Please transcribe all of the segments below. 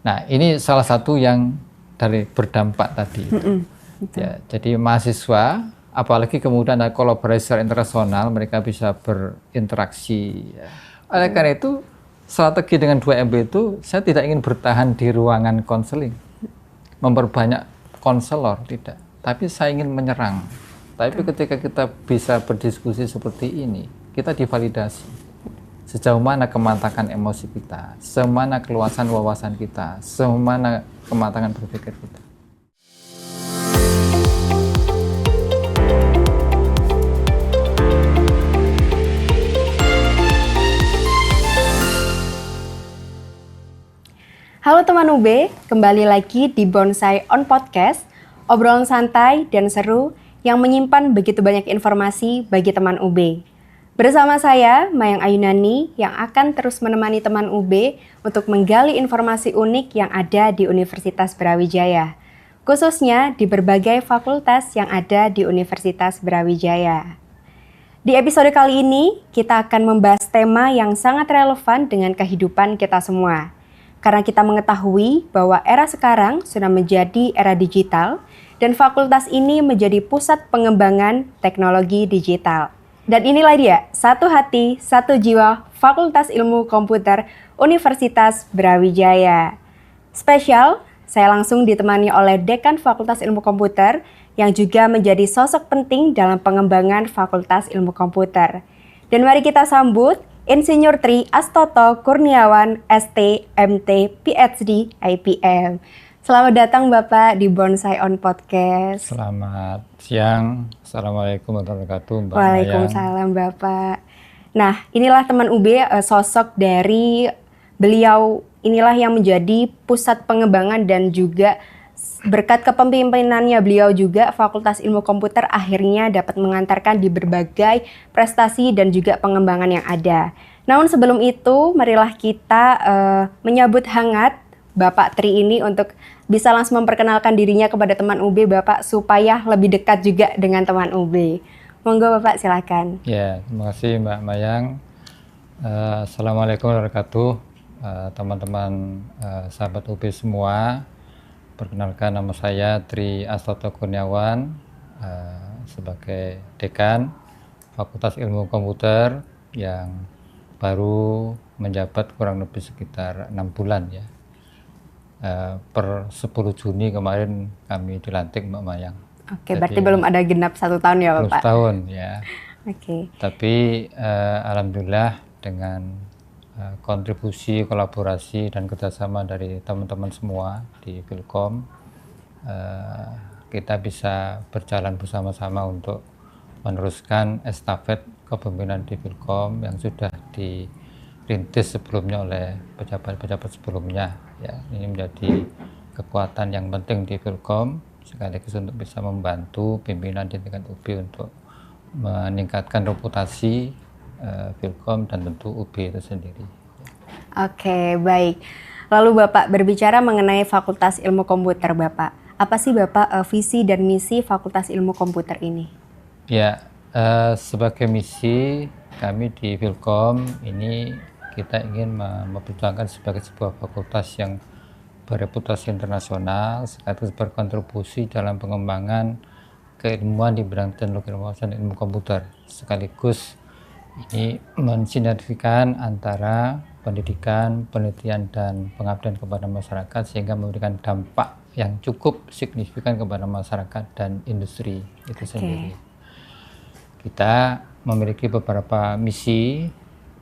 Nah, ini salah satu yang dari berdampak tadi. Ya, jadi mahasiswa, apalagi kemudian ada kolaborasi internasional, mereka bisa berinteraksi. Ya. Oleh karena itu, strategi dengan 2MB itu, saya tidak ingin bertahan di ruangan konseling, memperbanyak konselor, tidak. Tapi saya ingin menyerang. Tapi ketika kita bisa berdiskusi seperti ini, kita divalidasi. Sejauh mana kematangan emosi kita, sejauh mana keluasan wawasan kita, sejauh mana kematangan berpikir kita. Halo teman UB, kembali lagi di Bonsai On Podcast, obrolan santai dan seru yang menyimpan begitu banyak informasi bagi teman UB. Bersama saya, Mayang Ayunani, yang akan terus menemani teman UB untuk menggali informasi unik yang ada di Universitas Brawijaya, khususnya di berbagai fakultas yang ada di Universitas Brawijaya. Di episode kali ini, kita akan membahas tema yang sangat relevan dengan kehidupan kita semua. Karena kita mengetahui bahwa era sekarang sudah menjadi era digital, dan fakultas ini menjadi pusat pengembangan teknologi digital. Dan inilah dia, satu hati, satu jiwa, Fakultas Ilmu Komputer Universitas Brawijaya. Spesial, saya langsung ditemani oleh Dekan Fakultas Ilmu Komputer yang juga menjadi sosok penting dalam pengembangan Fakultas Ilmu Komputer. Dan mari kita sambut Insinyur Tri Astoto Kurniawan, ST, MT, PhD, IPM. Selamat datang Bapak di Bonsai On Podcast. Selamat siang, Assalamualaikum warahmatullahi wabarakatuh, Mbak Waalaikumsalam Bapak. Nah, inilah teman UB, sosok dari beliau, inilah yang menjadi pusat pengembangan dan juga berkat kepemimpinannya beliau juga Fakultas Ilmu Komputer akhirnya dapat mengantarkan di berbagai prestasi dan juga pengembangan yang ada. Namun sebelum itu, marilah kita menyambut hangat Bapak Tri ini untuk bisa langsung memperkenalkan dirinya kepada teman UB Bapak supaya lebih dekat juga dengan teman UB. Monggo Bapak silakan. Ya, terima kasih Mbak Mayang. Assalamualaikum warahmatullahi wabarakatuh, teman-teman sahabat UB semua. Perkenalkan, nama saya Tri Astoto Kurniawan, sebagai Dekan Fakultas Ilmu Komputer yang baru menjabat kurang lebih sekitar 6 bulan ya. Per 10 Juni kemarin kami dilantik Mbak Mayang. Oke, berarti belum ada genap 1 tahun ya Bapak? Belum setahun ya. Oke. Tapi alhamdulillah dengan kontribusi, kolaborasi dan kerjasama dari teman-teman semua di Filkom, kita bisa berjalan bersama-sama untuk meneruskan estafet kepemimpinan di Filkom yang sudah dirintis sebelumnya oleh pejabat-pejabat sebelumnya. Ya, ini menjadi kekuatan yang penting di Filkom sekaligus untuk bisa membantu pimpinan di tingkat UB untuk meningkatkan reputasi Filkom dan tentu UB itu sendiri. Oke, baik. Lalu Bapak berbicara mengenai Fakultas Ilmu Komputer Bapak. Apa sih Bapak visi dan misi Fakultas Ilmu Komputer ini? Ya, sebagai misi kami di Filkom ini kita ingin memperjuangkan sebagai sebuah fakultas yang bereputasi internasional sekaligus berkontribusi dalam pengembangan keilmuan di bidang teknologi informasi dan ilmu komputer, sekaligus ini mensinergikan antara pendidikan, penelitian dan pengabdian kepada masyarakat sehingga memberikan dampak yang cukup signifikan kepada masyarakat dan industri itu sendiri. Kita memiliki beberapa misi.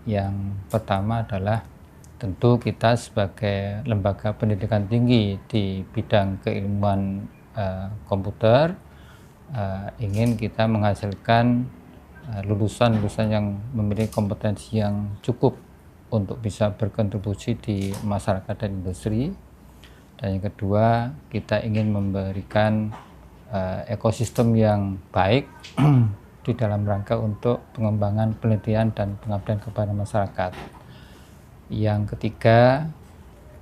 Yang pertama adalah tentu kita sebagai lembaga pendidikan tinggi di bidang keilmuan komputer ingin kita menghasilkan lulusan-lulusan yang memiliki kompetensi yang cukup untuk bisa berkontribusi di masyarakat dan industri. Dan yang kedua, kita ingin memberikan ekosistem yang baik di dalam rangka untuk pengembangan penelitian dan pengabdian kepada masyarakat. Yang ketiga,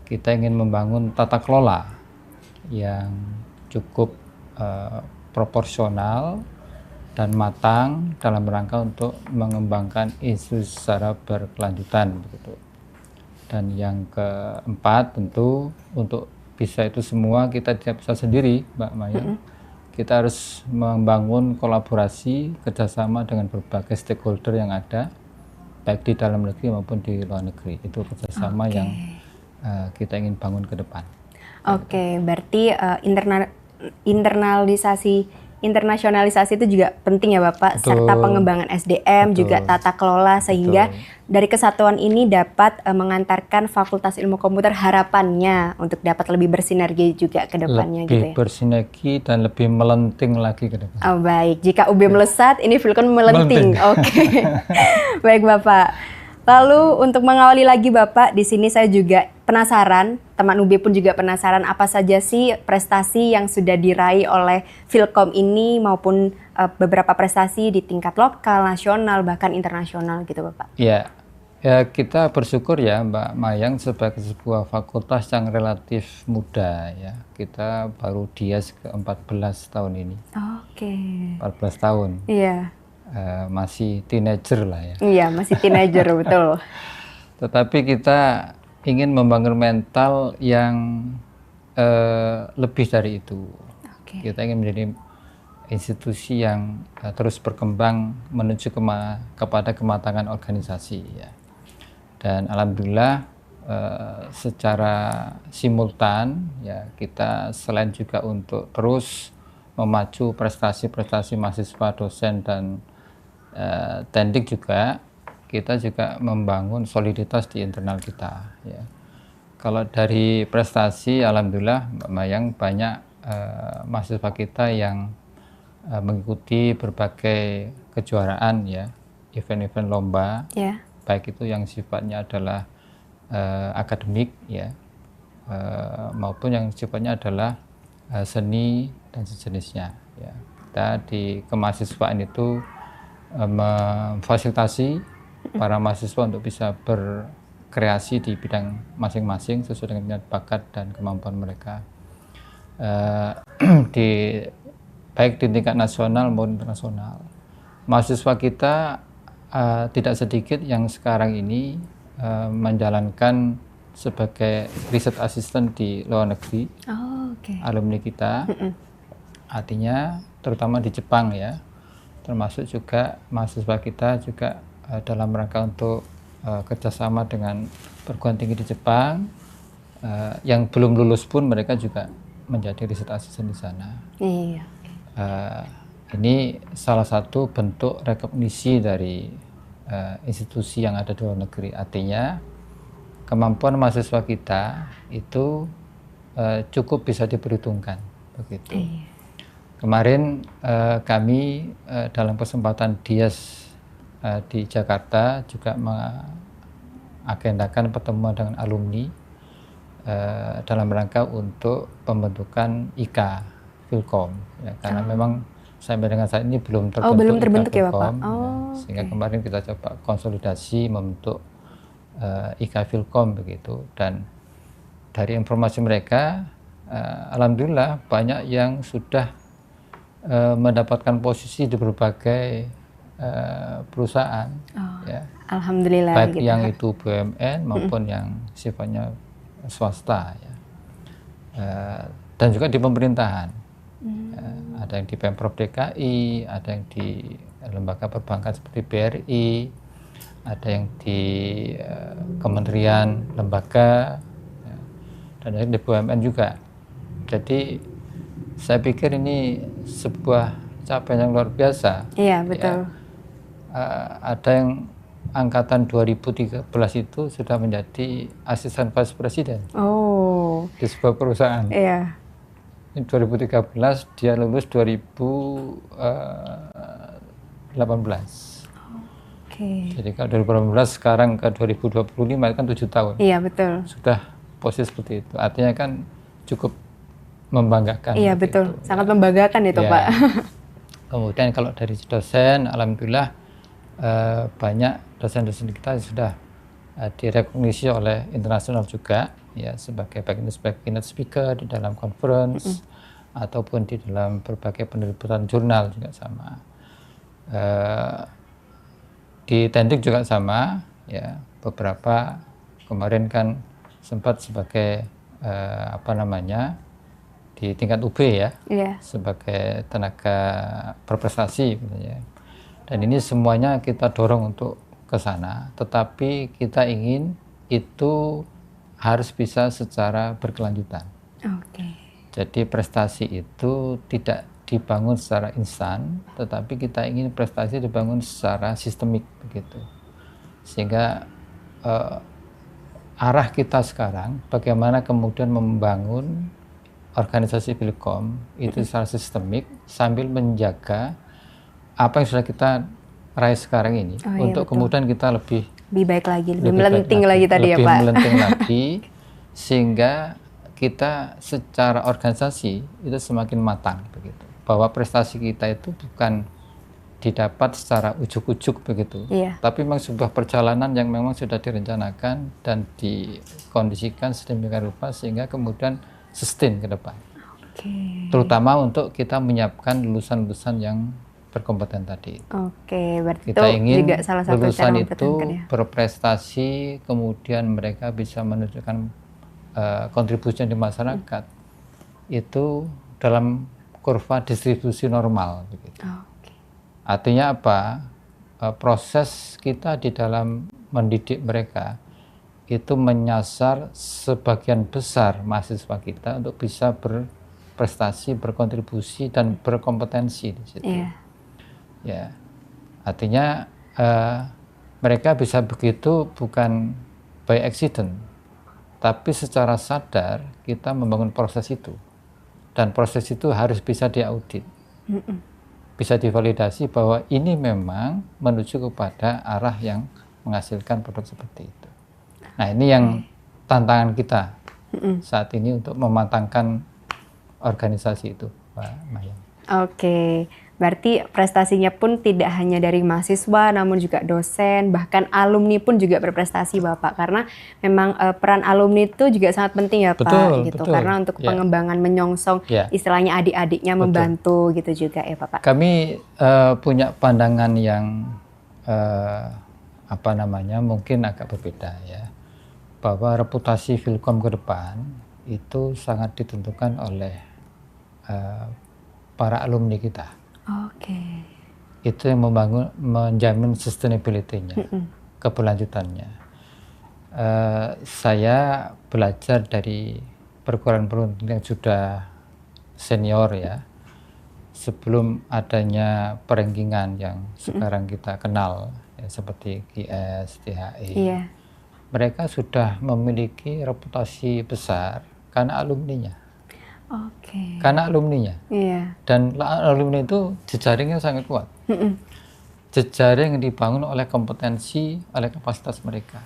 kita ingin membangun tata kelola yang cukup proporsional dan matang dalam rangka untuk mengembangkan institusi secara berkelanjutan begitu. Dan yang keempat tentu untuk bisa itu semua kita tidak bisa sendiri, Mbak Maya. Kita harus membangun kolaborasi kerjasama dengan berbagai stakeholder yang ada, baik di dalam negeri maupun di luar negeri. Itu kerjasama yang kita ingin bangun ke depan. Oke, berarti internasionalisasi itu juga penting ya Bapak, Betul. serta pengembangan SDM, Betul. juga tata kelola, sehingga dari kesatuan ini dapat mengantarkan Fakultas Ilmu Komputer harapannya untuk dapat lebih bersinergi juga ke depannya Lebih gitu ya. bersinergi dan lebih melenting lagi ke depan. Oh, baik, jika UB melesat, ini Filkon melenting. Oke. Baik Bapak. Lalu untuk mengawali lagi Bapak, di sini saya juga penasaran, teman UB pun juga penasaran apa saja sih prestasi yang sudah diraih oleh Filkom ini maupun beberapa prestasi di tingkat lokal, nasional, bahkan internasional gitu Bapak. Ya, kita bersyukur ya Mbak Mayang sebagai sebuah fakultas yang relatif muda ya. Kita baru dias ke-14 tahun ini. Oke. 14 tahun. Iya. Masih teenager lah ya. Iya, masih teenager betul. Tetapi kita ingin membangun mental yang lebih dari itu. Oke. Kita ingin menjadi institusi yang terus berkembang menuju kepada kematangan organisasi ya. Dan alhamdulillah secara simultan ya kita selain juga untuk terus memacu prestasi-prestasi mahasiswa, dosen dan tendik juga, kita juga membangun soliditas di internal kita ya. Kalau dari prestasi alhamdulillah Mbak Mayang banyak mahasiswa kita yang mengikuti berbagai kejuaraan ya, event-event lomba, baik itu yang sifatnya adalah akademik ya, maupun yang sifatnya adalah seni dan sejenisnya ya. Kita di kemahasiswaan itu memfasilitasi para mahasiswa untuk bisa berkreasi di bidang masing-masing sesuai dengan minat bakat dan kemampuan mereka, baik di tingkat nasional maupun internasional. Mahasiswa kita tidak sedikit yang sekarang ini menjalankan sebagai riset asisten di luar negeri. Alumni kita, artinya terutama di Jepang ya, termasuk juga mahasiswa kita juga dalam rangka untuk kerjasama dengan perguruan tinggi di Jepang, yang belum lulus pun mereka juga menjadi riset asisten di sana. Iya. Ini salah satu bentuk rekognisi dari institusi yang ada di luar negeri. Artinya kemampuan mahasiswa kita itu cukup bisa diperhitungkan begitu. Iya. Kemarin kami dalam kesempatan dias di Jakarta juga mengagendakan pertemuan dengan alumni dalam rangka untuk pembentukan IK Filkom ya, karena memang sampai dengan saat ini belum terbentuk, ya Bapak. Sehingga kemarin kita coba konsolidasi membentuk IK Filkom begitu, dan dari informasi mereka alhamdulillah banyak yang sudah mendapatkan posisi di berbagai perusahaan ya. Alhamdulillah baik gitu, yang itu BUMN maupun yang sifatnya swasta ya. Dan juga di pemerintahan. Ada yang di Pemprov DKI, ada yang di lembaga perbankan seperti BRI, ada yang di kementerian lembaga ya, dan ada di BUMN juga. Jadi saya pikir ini sebuah capaian yang luar biasa. Iya, betul. Ada yang angkatan 2013 itu sudah menjadi asisten vice presiden di sebuah perusahaan. Iya. Ini 2013, dia lulus 2018. Jadi kalau 2018 sekarang ke 2025 itu kan 7 tahun. Iya, betul. Sudah posisi seperti itu. Artinya kan cukup membanggakan. Iya, betul. Itu. Sangat membanggakan itu, ya. Pak. Kemudian kalau dari dosen, alhamdulillah banyak dosen-dosen kita sudah direkognisi oleh internasional juga ya, sebagai baik itu sebagai keynote speaker di dalam conference ataupun di dalam berbagai penerbitan jurnal juga sama. Di Tendik juga sama ya, beberapa kemarin kan sempat sebagai di tingkat UB ya, sebagai tenaga berprestasi misalnya. Dan ini semuanya kita dorong untuk ke sana, tetapi kita ingin itu harus bisa secara berkelanjutan. Jadi prestasi itu tidak dibangun secara instan, tetapi kita ingin prestasi dibangun secara sistemik begitu. Sehingga arah kita sekarang bagaimana kemudian membangun organisasi Filkom itu secara sistemik sambil menjaga apa yang sudah kita raih sekarang ini untuk kemudian kita lebih baik lagi, lebih melenting lagi tadi ya Pak. Lebih melenting lagi sehingga kita secara organisasi itu semakin matang begitu. Bahwa prestasi kita itu bukan didapat secara ujuk-ujuk begitu. Tapi memang sebuah perjalanan yang memang sudah direncanakan dan dikondisikan sedemikian rupa sehingga kemudian sustain ke depan. Terutama untuk kita menyiapkan lulusan-lulusan yang berkompeten tadi. Berarti kita ingin juga salah satu lulusan cara itu berprestasi, kemudian mereka bisa menunjukkan kontribusi di masyarakat itu dalam kurva distribusi normal. Begitu. Artinya apa? Proses kita di dalam mendidik mereka itu menyasar sebagian besar mahasiswa kita untuk bisa berprestasi, berkontribusi dan berkompetensi di situ. Ya, artinya mereka bisa begitu bukan by accident, tapi secara sadar kita membangun proses itu, dan proses itu harus bisa diaudit, bisa divalidasi bahwa ini memang menuju kepada arah yang menghasilkan produk seperti itu. Nah ini yang tantangan kita saat ini untuk mematangkan organisasi itu, Pak Mayang. Berarti prestasinya pun tidak hanya dari mahasiswa, namun juga dosen, bahkan alumni pun juga berprestasi Bapak. Karena memang peran alumni itu juga sangat penting ya Pak, gitu. Karena untuk pengembangan menyongsong, istilahnya adik-adiknya membantu gitu juga ya Bapak. Kami punya pandangan yang mungkin agak berbeda ya, bahwa reputasi Filkom ke depan itu sangat ditentukan oleh para alumni kita. Itu yang menjamin sustainability-nya, keberlanjutannya. Saya belajar dari perguruan-perguruan yang sudah senior ya, sebelum adanya perengkingan yang sekarang kita kenal ya, seperti GS, THE. Mereka sudah memiliki reputasi besar karena alumninya. Karena alumninya. Dan alumni itu jejaringnya sangat kuat. Jejaring yang dibangun oleh kompetensi, oleh kapasitas mereka.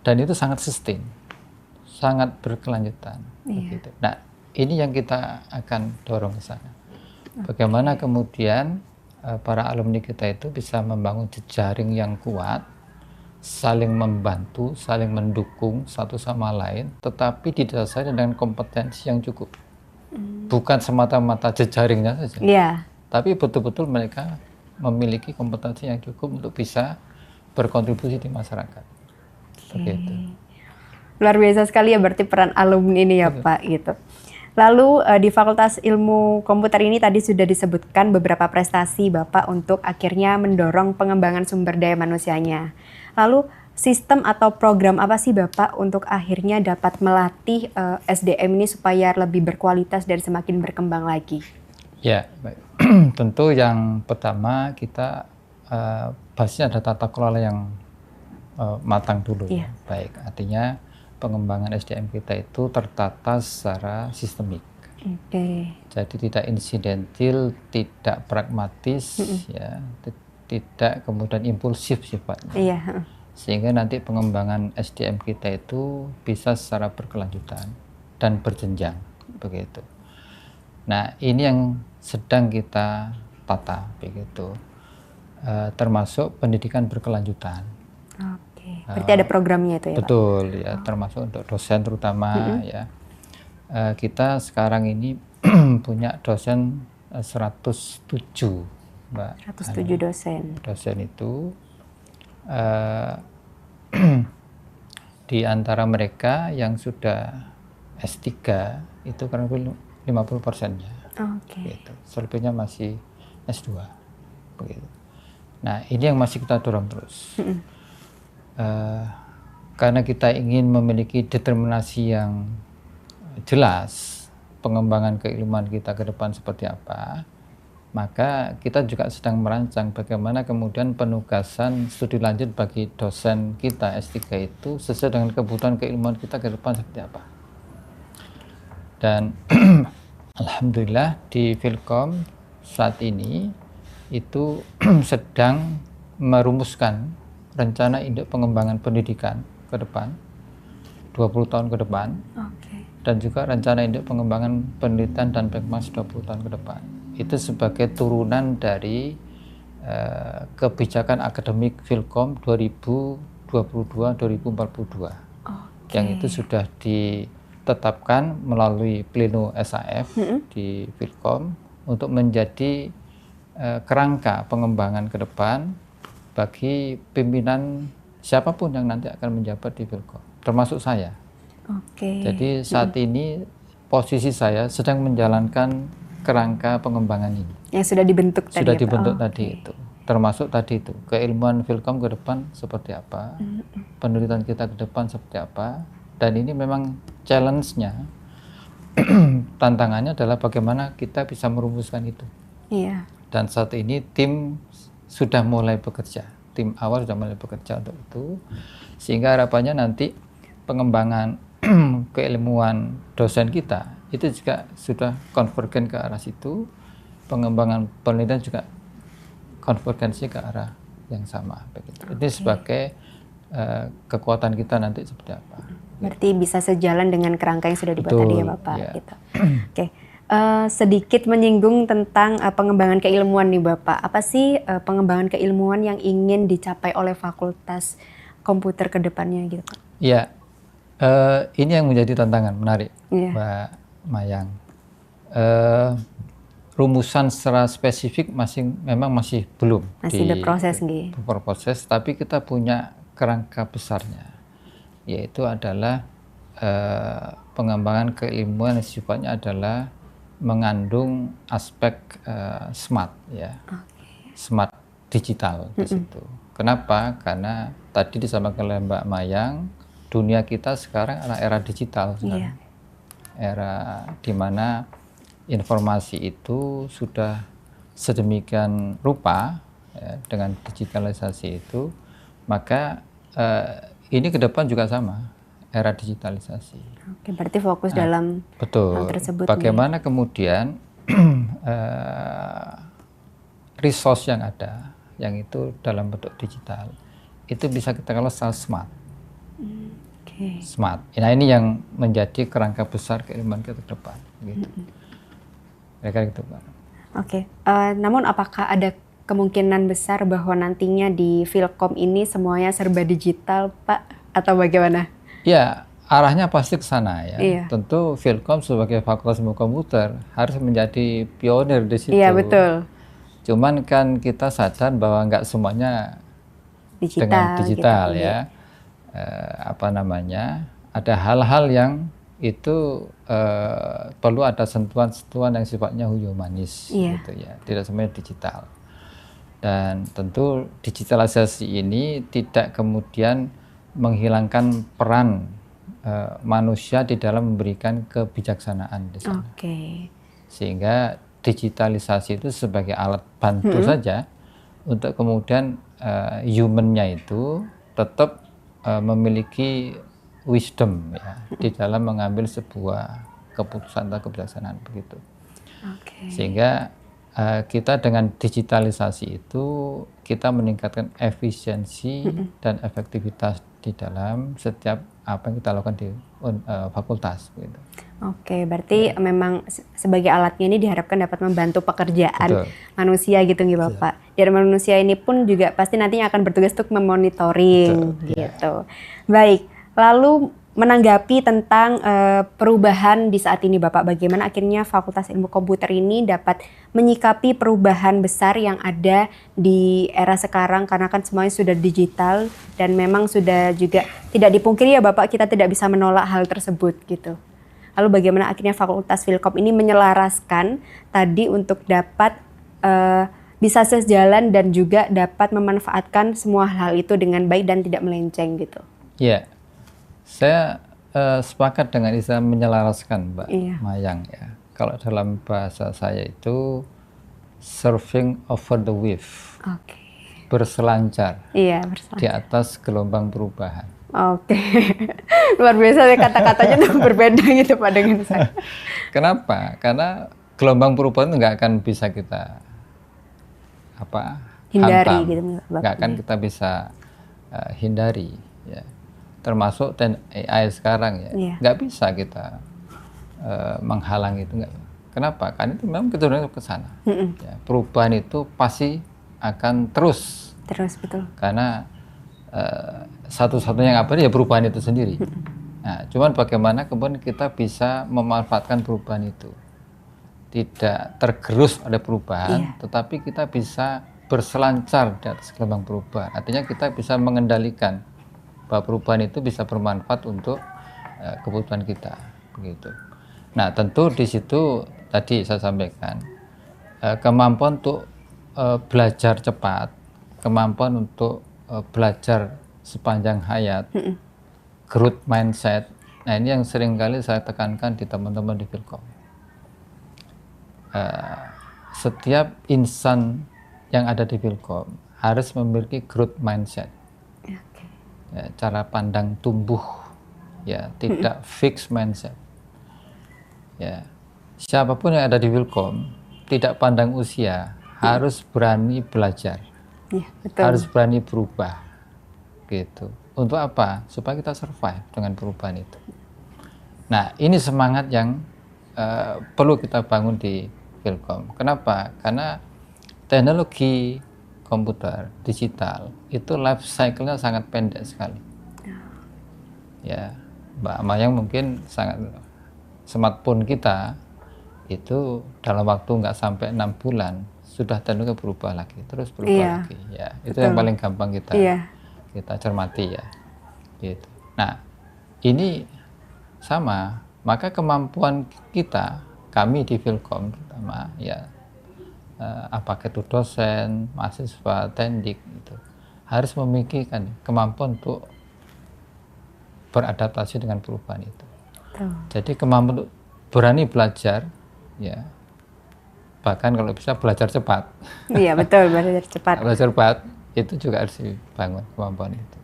Dan itu sangat sustain, sangat berkelanjutan. Begitu. Nah, ini yang kita akan dorong ke sana. Bagaimana kemudian para alumni kita itu bisa membangun jejaring yang kuat, saling membantu, saling mendukung satu sama lain, tetapi didasari dengan kompetensi yang cukup. Bukan semata-mata jejaringnya saja, tapi betul-betul mereka memiliki kompetensi yang cukup untuk bisa berkontribusi di masyarakat. Begitu. Luar biasa sekali ya berarti peran alumni ini ya Pak gitu. Lalu di Fakultas Ilmu Komputer ini tadi sudah disebutkan beberapa prestasi Bapak untuk akhirnya mendorong pengembangan sumber daya manusianya. Lalu sistem atau program apa sih Bapak untuk akhirnya dapat melatih SDM ini supaya lebih berkualitas dan semakin berkembang lagi? Ya, baik. Tentu yang pertama kita basisnya ada tata kelola yang matang dulu. Baik, artinya pengembangan SDM kita itu tertata secara sistemik. Jadi tidak insidentil, tidak pragmatis, ya, tidak kemudian impulsif sifatnya. Sehingga nanti pengembangan SDM kita itu bisa secara berkelanjutan dan berjenjang, begitu. Nah, ini yang sedang kita tata, begitu. Termasuk pendidikan berkelanjutan. Berarti ada programnya itu ya, betul, Pak? Ya, termasuk untuk dosen terutama ya. Kita sekarang ini punya dosen 107, Mbak. 107 dosen. Dosen itu Di antara mereka yang sudah S3 itu kurang lebih 50%-nya. Gitu. Selebihnya masih S2. Begitu. Nah, ini yang masih kita dorong terus. Karena kita ingin memiliki determinasi yang jelas pengembangan keilmuan kita ke depan seperti apa, maka kita juga sedang merancang bagaimana kemudian penugasan studi lanjut bagi dosen kita S3 itu sesuai dengan kebutuhan keilmuan kita ke depan seperti apa. Dan alhamdulillah di Filkom saat ini itu sedang merumuskan rencana induk pengembangan pendidikan ke depan 20 tahun ke depan, dan juga rencana induk pengembangan penelitian dan Pekmas 20 tahun ke depan. Itu sebagai turunan dari kebijakan akademik Filkom 2022-2042 yang itu sudah ditetapkan melalui pleno SAF di Filkom untuk menjadi kerangka pengembangan ke depan bagi pimpinan siapapun yang nanti akan menjabat di Filkom, termasuk saya. Jadi saat ini posisi saya sedang menjalankan kerangka pengembangan ini. Yang sudah dibentuk tadi. Sudah dibentuk tadi itu. Termasuk tadi itu, keilmuan Filkom ke depan seperti apa, penelitian kita ke depan seperti apa, dan ini memang challenge-nya, tantangannya adalah bagaimana kita bisa merumuskan itu. Dan saat ini tim sudah mulai bekerja, tim awal sudah mulai bekerja untuk itu, sehingga harapannya nanti pengembangan keilmuan dosen kita itu juga sudah konvergen ke arah situ, pengembangan penelitian juga konvergensi ke arah yang sama. Begitu. Ini sebagai kekuatan kita nanti seperti apa. Berarti bisa sejalan dengan kerangka yang sudah dibuat tadi ya Bapak. Ya. Gitu. Sedikit menyinggung tentang pengembangan keilmuan nih Bapak. Apa sih pengembangan keilmuan yang ingin dicapai oleh Fakultas Komputer ke depannya gitu Pak? Ya, ini yang menjadi tantangan menarik Mbak Mayang. Rumusan secara spesifik memang masih belum. Masih berproses berproses, tapi kita punya kerangka besarnya, yaitu adalah pengembangan keilmuan yang sifatnya adalah mengandung aspek smart, ya, smart digital di situ. Kenapa? Karena tadi disampaikan oleh Mbak Mayang, dunia kita sekarang adalah era digital, era di mana informasi itu sudah sedemikian rupa, ya, dengan digitalisasi itu, maka ini ke depan juga sama, era digitalisasi. Berarti fokus dalam hal tersebut. Bagaimana kemudian resource yang ada, yang itu dalam bentuk digital, itu bisa kita kalau smart. Smart. Nah, ini yang menjadi kerangka besar keilmuan kita ke depan. Gitu. Kira-kira gitu, Pak. Namun apakah ada kemungkinan besar bahwa nantinya di Filkom ini semuanya serba digital, Pak? Atau bagaimana? Ya, arahnya pasti ke sana ya. Tentu Filkom sebagai Fakultas Ilmu Komputer harus menjadi pionir di situ. Iya, betul. Cuman kan kita sadar bahwa nggak semuanya dengan digital gitu, ya. Ada hal-hal yang itu perlu ada sentuhan-sentuhan yang sifatnya humanis, gitu ya. Tidak semuanya digital. Dan tentu digitalisasi ini tidak kemudian menghilangkan peran manusia di dalam memberikan kebijaksanaan di sana. Sehingga digitalisasi itu sebagai alat bantu saja untuk kemudian human-nya itu tetap memiliki wisdom ya di dalam mengambil sebuah keputusan atau kebijaksanaan begitu. Sehingga kita dengan digitalisasi itu kita meningkatkan efisiensi dan efektivitas di dalam setiap apa yang kita lakukan di fakultas begitu. Berarti memang sebagai alatnya ini diharapkan dapat membantu pekerjaan manusia gitu nih Bapak. Dan manusia ini pun juga pasti nantinya akan bertugas untuk memonitoring gitu. Baik, lalu menanggapi tentang perubahan di saat ini Bapak, bagaimana akhirnya Fakultas Ilmu Komputer ini dapat menyikapi perubahan besar yang ada di era sekarang, karena kan semuanya sudah digital dan memang sudah juga tidak dipungkiri ya Bapak, kita tidak bisa menolak hal tersebut gitu. Lalu bagaimana akhirnya Fakultas Filkom ini menyelaraskan tadi untuk dapat bisa sejalan dan juga dapat memanfaatkan semua hal itu dengan baik dan tidak melenceng gitu. Ya, saya sepakat dengan istilah menyelaraskan, Mbak Mayang ya. Kalau dalam bahasa saya itu surfing over the wave, berselancar di atas gelombang perubahan. Luar biasa ya, kata-katanya tuh berbeda gitu Pak dengan saya. Kenapa? Karena gelombang perubahan nggak akan bisa kita hindari hantam, gitu, nggak akan kita bisa hindari ya. Termasuk AI sekarang ya, nggak bisa kita menghalang itu. Kenapa? Karena itu memang kecenderungan ke sana. Ya, perubahan itu pasti akan terus betul. Karena satu-satunya yang abadi ya perubahan itu sendiri. Nah, cuman bagaimana kemudian kita bisa memanfaatkan perubahan itu, tidak tergerus oleh perubahan, tetapi kita bisa berselancar di atas gelombang perubahan. Artinya kita bisa mengendalikan bahwa perubahan itu bisa bermanfaat untuk kebutuhan kita, begitu. Nah, tentu di situ tadi saya sampaikan kemampuan untuk belajar cepat, kemampuan untuk belajar sepanjang hayat, growth mindset. Nah, ini yang sering kali saya tekankan di teman-teman di Filkom. Setiap insan yang ada di Filkom harus memiliki growth mindset. Ya, cara pandang tumbuh, ya, tidak fixed mindset. Ya, siapapun yang ada di Filkom tidak pandang usia, harus berani belajar, harus berani berubah, gitu. Untuk apa? Supaya kita survive dengan perubahan itu. Nah, ini semangat yang perlu kita bangun di Filkom. Kenapa? Karena teknologi komputer, digital, itu life cycle-nya sangat pendek sekali. Ya, Mbak Mayang mungkin sangat, smartphone kita itu dalam waktu nggak sampai 6 bulan sudah teknologi berubah lagi, terus berubah lagi. Ya, itu yang paling gampang kita cermati ya. Gitu. Nah, ini sama, maka kemampuan kita, kami di Filkom terutama ya, apakah itu dosen, mahasiswa, tendik, itu harus memikirkan kemampuan untuk beradaptasi dengan perubahan itu. Jadi kemampuan untuk berani belajar, ya, bahkan kalau bisa belajar cepat. Iya betul, belajar cepat. Belajar cepat itu juga harus dibangun kemampuan itu.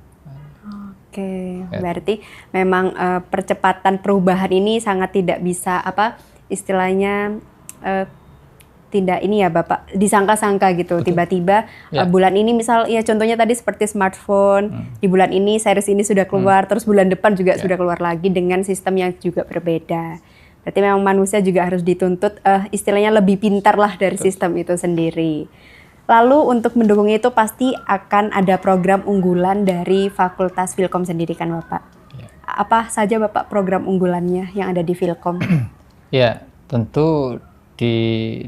Berarti memang percepatan perubahan ini sangat tidak bisa istilahnya tidak ini ya Bapak, disangka-sangka gitu. Tiba-tiba bulan ini misal ya contohnya tadi seperti smartphone, di bulan ini series ini sudah keluar, terus bulan depan juga sudah keluar lagi dengan sistem yang juga berbeda. Berarti memang manusia juga harus dituntut istilahnya lebih pintar lah dari sistem itu sendiri. Lalu untuk mendukung itu pasti akan ada program unggulan dari Fakultas Filkom sendiri kan Bapak? Apa saja Bapak program unggulannya yang ada di Filkom? Ya, tentu di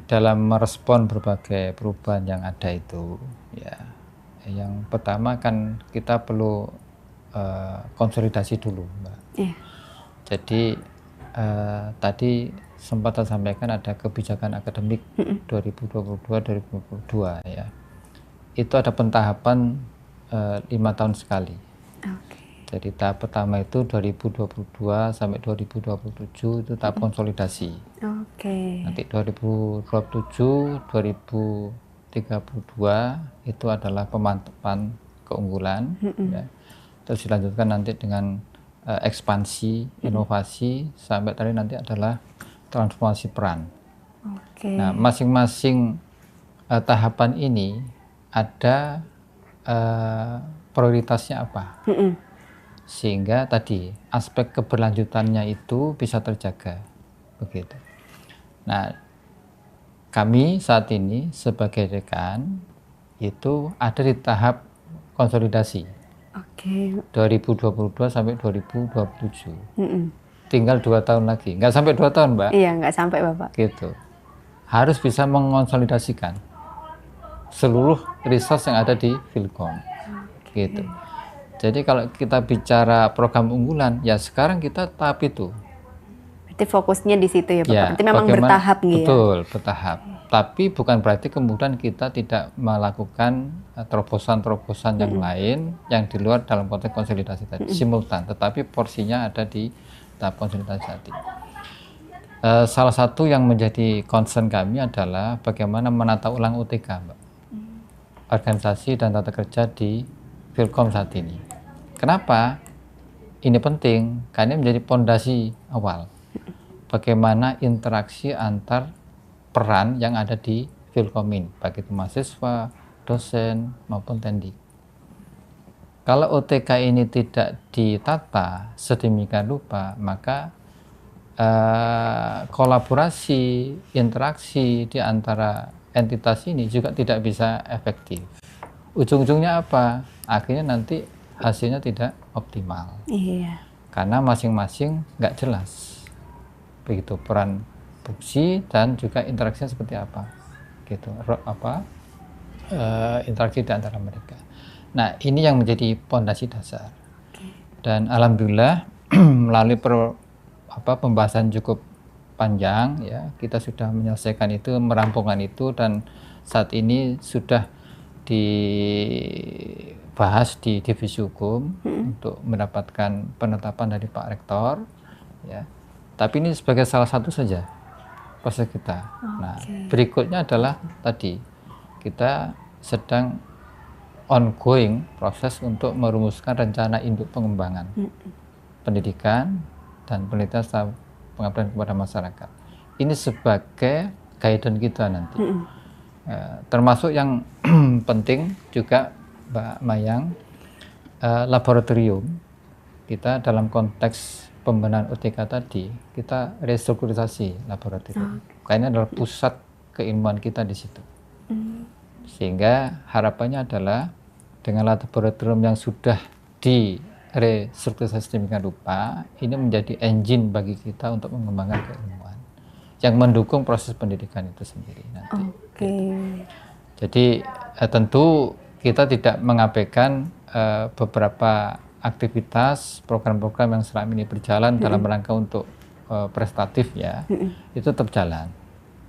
dalam merespon berbagai perubahan yang ada itu, ya, yang pertama kan kita perlu konsolidasi dulu, Mbak. Jadi tadi sempat saya sampaikan ada kebijakan akademik 2022-2022 ya. Itu ada pentahapan 5 tahun sekali. Jadi tahap pertama itu 2022 sampai 2027 itu tahap konsolidasi. Nanti 2027, 2032 itu adalah pemantapan keunggulan. Ya. Terus dilanjutkan nanti dengan ekspansi, inovasi, sampai tadi nanti adalah transformasi peran. Nah, masing-masing tahapan ini ada prioritasnya apa, sehingga tadi aspek keberlanjutannya itu bisa terjaga, begitu. Nah, kami saat ini sebagai dekan itu ada di tahap konsolidasi. Oke. 2022 sampai 2027. Mm-mm. Tinggal 2 tahun lagi. Nggak sampai 2 tahun, Mbak. Iya, nggak sampai Bapak. Gitu. Harus bisa mengonsolidasikan seluruh resource yang ada di Vilkom. Gitu. Jadi kalau kita bicara program unggulan, ya sekarang kita tahap itu. Berarti fokusnya di situ ya Bapak. Ya, Berarti memang bagaimana- bertahap gitu ya. Betul, bertahap. Tapi bukan berarti kemudian kita tidak melakukan terobosan-terobosan yang lain yang di luar dalam konteks konsolidasi tadi, simultan. Tetapi porsinya ada di tahap konsolidasi tadi. Salah satu yang menjadi concern kami adalah bagaimana menata ulang UTK, Mbak. Organisasi dan tata kerja di Vilkom saat ini. Kenapa? Ini penting, karena ini menjadi pondasi awal. Bagaimana interaksi antar peran yang ada di Vilkomin, baik itu mahasiswa, dosen, maupun tendi. Kalau OTK ini tidak ditata sedemikian rupa, maka kolaborasi, interaksi di antara entitas ini juga tidak bisa efektif. Ujung-ujungnya apa? Akhirnya nanti hasilnya tidak optimal. Iya. Karena masing-masing nggak jelas. Begitu peran fungsi dan juga interaksinya seperti apa. Gitu. Interaksi di antara mereka. Nah, ini yang menjadi pondasi dasar. Dan alhamdulillah melalui pembahasan cukup panjang ya, kita sudah menyelesaikan itu, merampungkan itu, dan saat ini sudah dibahas di divisi hukum untuk mendapatkan penetapan dari Pak Rektor ya. Tapi ini sebagai salah satu saja proses kita. Nah, berikutnya adalah tadi kita sedang ongoing proses untuk merumuskan rencana induk pengembangan pendidikan dan penelitian serta pengabdian kepada masyarakat. Ini sebagai guidance kita nanti. Termasuk yang penting juga Mbak Mayang, laboratorium kita dalam konteks pembenahan UTK tadi, kita restrukturisasi laboratorium. Karena ini adalah pusat keilmuan kita di situ. Sehingga harapannya adalah dengan laboratorium yang sudah di restrukturisasi sedemikian rupa, ini menjadi engine bagi kita untuk mengembangkan keilmuan yang mendukung proses pendidikan itu sendiri nanti. Jadi tentu kita tidak mengabaikan beberapa aktivitas program-program yang selama ini berjalan dalam rangka untuk prestatif ya, itu tetap jalan.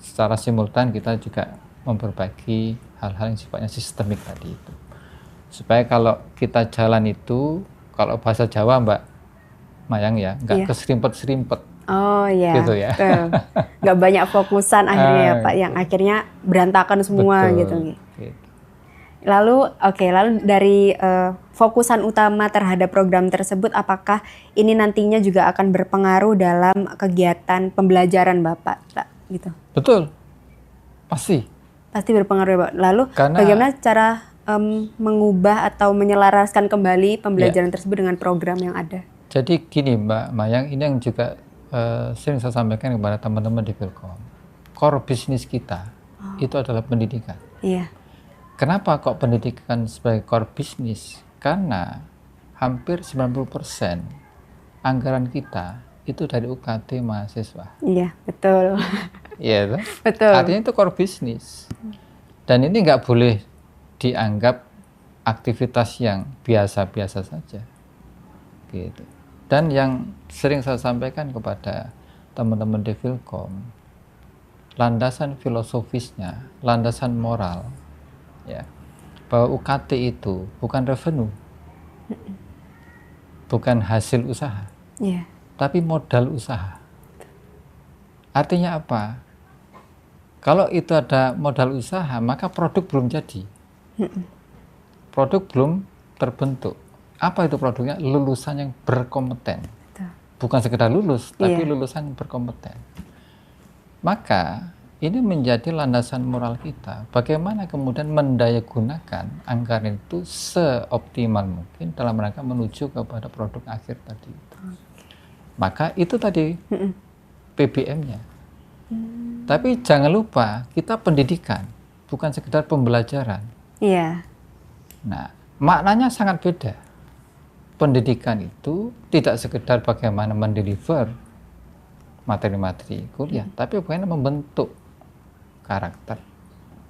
Secara simultan kita juga memperbaiki hal-hal yang sifatnya sistemik tadi itu, supaya kalau kita jalan itu, kalau bahasa Jawa Mbak Mayang ya, nggak keserimpet-serimpet. Oh iya, gitu ya. Nggak banyak fokusan akhirnya ya Pak, yang akhirnya berantakan semua gitu. Lalu dari fokusan utama terhadap program tersebut, apakah ini nantinya juga akan berpengaruh dalam kegiatan pembelajaran Bapak, Pak? Gitu. Betul, pasti. Pasti berpengaruh ya Pak. Lalu bagaimana cara mengubah atau menyelaraskan kembali pembelajaran tersebut dengan program yang ada? Jadi gini Mbak Mayang, ini yang juga sering saya sampaikan kepada teman-teman di Vilkom. Core bisnis kita itu adalah pendidikan. Iya. Kenapa kok pendidikan sebagai core bisnis? Karena hampir 90% anggaran kita itu dari UKT mahasiswa. Iya, betul. Iya, betul. Artinya itu core bisnis. Dan ini nggak boleh dianggap aktivitas yang biasa-biasa saja, gitu. Dan yang sering saya sampaikan kepada teman-teman di Vilkom, landasan filosofisnya, landasan moral, ya, bahwa UKT itu bukan revenue, bukan hasil usaha, tapi modal usaha. Artinya apa? Kalau itu ada modal usaha, maka produk belum jadi. Produk belum terbentuk. Apa itu produknya? Lulusan yang berkompeten. Bukan sekedar lulus, tapi lulusan yang berkompeten. Maka ini menjadi landasan moral kita. Bagaimana kemudian mendayagunakan anggaran itu seoptimal mungkin dalam rangka menuju kepada produk akhir tadi. Maka itu tadi PBM-nya. Tapi jangan lupa kita pendidikan, bukan sekedar pembelajaran. Iya. Nah, maknanya sangat beda. pendidikan itu tidak sekedar bagaimana mendeliver materi-materi kuliah, tapi bagaimana membentuk karakter,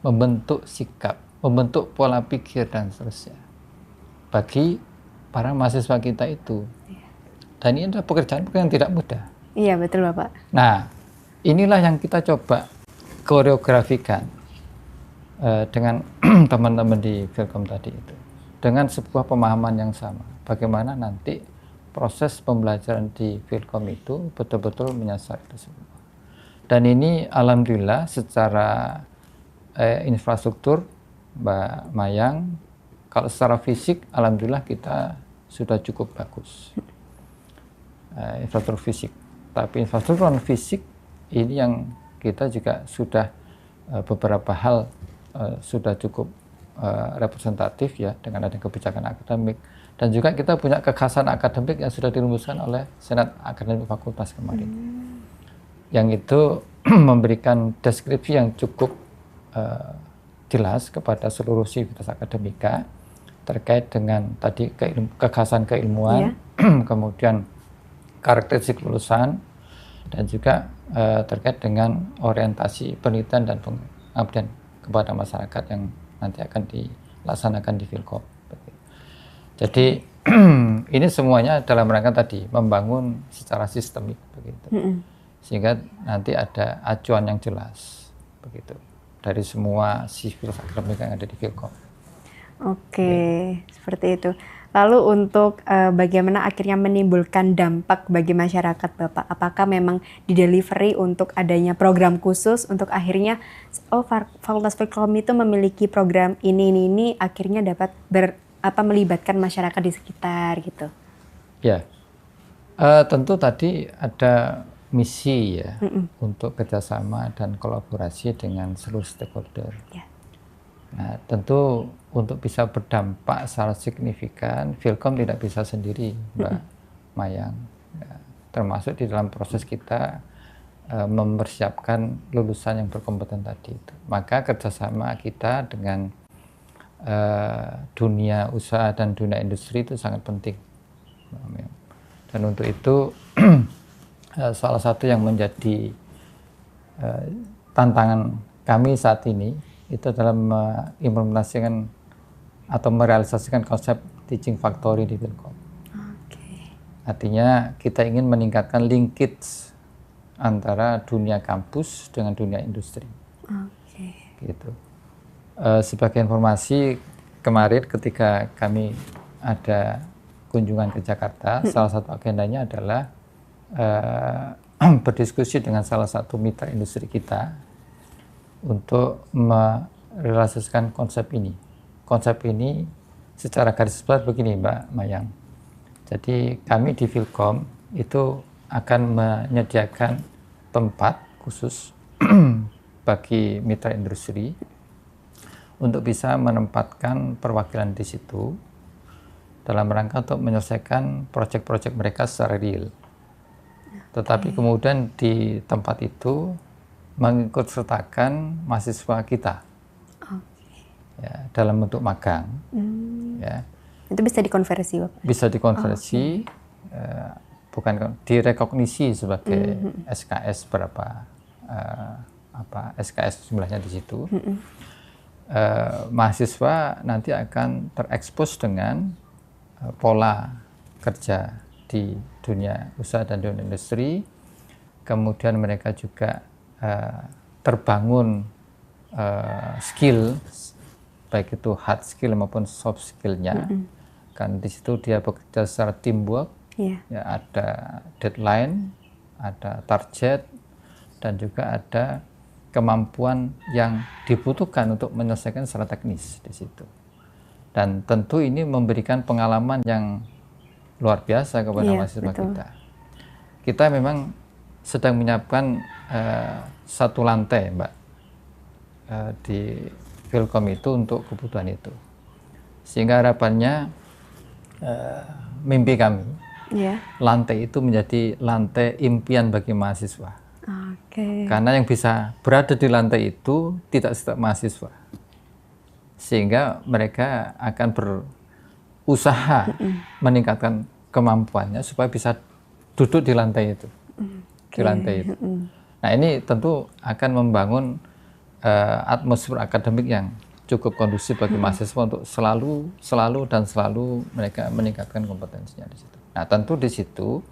membentuk sikap, membentuk pola pikir dan seterusnya bagi para mahasiswa kita itu. Dan ini adalah pekerjaan yang tidak mudah. Iya, betul Bapak. Nah, inilah yang kita coba koreografikan dengan teman-teman di Filkom tadi itu, dengan sebuah pemahaman yang sama. Bagaimana nanti proses pembelajaran di Filkom itu betul-betul menyasar itu semua. Dan ini alhamdulillah secara infrastruktur, Mbak Mayang, kalau secara fisik alhamdulillah kita sudah cukup bagus. Infrastruktur fisik. Tapi infrastruktur non fisik ini yang kita juga sudah beberapa hal sudah cukup representatif ya, dengan adanya kebijakan akademik, dan juga kita punya kekhasan akademik yang sudah dirumuskan oleh Senat Akademik Fakultas kemarin, yang itu memberikan deskripsi yang cukup jelas kepada seluruh sivitas akademika terkait dengan tadi kekhasan keilmuan, kemudian karakteristik lulusan, dan juga terkait dengan orientasi penelitian dan pengabdian kepada masyarakat yang nanti akan dilaksanakan di Filkom. Jadi ini semuanya dalam rangka tadi membangun secara sistemik begitu, sehingga nanti ada acuan yang jelas begitu dari semua sivil akademik yang ada di Filkom. Oke, seperti itu. Lalu untuk bagaimana akhirnya menimbulkan dampak bagi masyarakat Bapak? Apakah memang didelivery untuk adanya program khusus untuk akhirnya Fakultas Filkom itu memiliki program ini akhirnya dapat melibatkan masyarakat di sekitar gitu? Ya, tentu tadi ada misi ya untuk kerjasama dan kolaborasi dengan seluruh stakeholder. Ya. Nah, tentu untuk bisa berdampak secara signifikan, Filkom tidak bisa sendiri, Mbak Mayang. Ya, termasuk di dalam proses kita mempersiapkan lulusan yang berkompeten tadi itu. Maka kerjasama kita dengan dunia usaha dan dunia industri itu sangat penting. Dan untuk itu salah satu yang menjadi tantangan kami saat ini itu adalah mengimplementasikan atau merealisasikan konsep teaching factory di Filkom. Artinya kita ingin meningkatkan linkage antara dunia kampus dengan dunia industri. Gitu. Sebagai informasi, kemarin ketika kami ada kunjungan ke Jakarta, salah satu agendanya adalah berdiskusi dengan salah satu mitra industri kita untuk merealisasikan konsep ini. Konsep ini secara garis besar begini, Mbak Mayang. Jadi kami di Filkom itu akan menyediakan tempat khusus bagi mitra industri untuk bisa menempatkan perwakilan di situ dalam rangka untuk menyelesaikan proyek-proyek mereka secara real. Tetapi kemudian di tempat itu mengikut sertakan mahasiswa kita ya, dalam bentuk magang. Ya. Itu bisa dikonversi, Bapak? Bisa dikonversi, bukan direkognisi sebagai SKS berapa SKS jumlahnya di situ. Mahasiswa nanti akan terekspos dengan pola kerja di dunia usaha dan dunia industri, kemudian mereka juga terbangun skill, baik itu hard skill maupun soft skillnya. Kan di situ dia bekerja secara teamwork, ya, ada deadline, ada target, dan juga ada kemampuan yang dibutuhkan untuk menyelesaikan secara teknis di situ. Dan tentu ini memberikan pengalaman yang luar biasa kepada mahasiswa kita. Kita memang sedang menyiapkan satu lantai, Mbak, di Filkom itu untuk kebutuhan itu. Sehingga harapannya mimpi kami, lantai itu menjadi lantai impian bagi mahasiswa. Karena yang bisa berada di lantai itu tidak setiap mahasiswa. Sehingga mereka akan usaha meningkatkan kemampuannya supaya bisa duduk di lantai itu, di lantai itu. Nah ini tentu akan membangun atmosfer akademik yang cukup kondusif bagi mahasiswa untuk selalu mereka meningkatkan kompetensinya di situ. Nah tentu di situ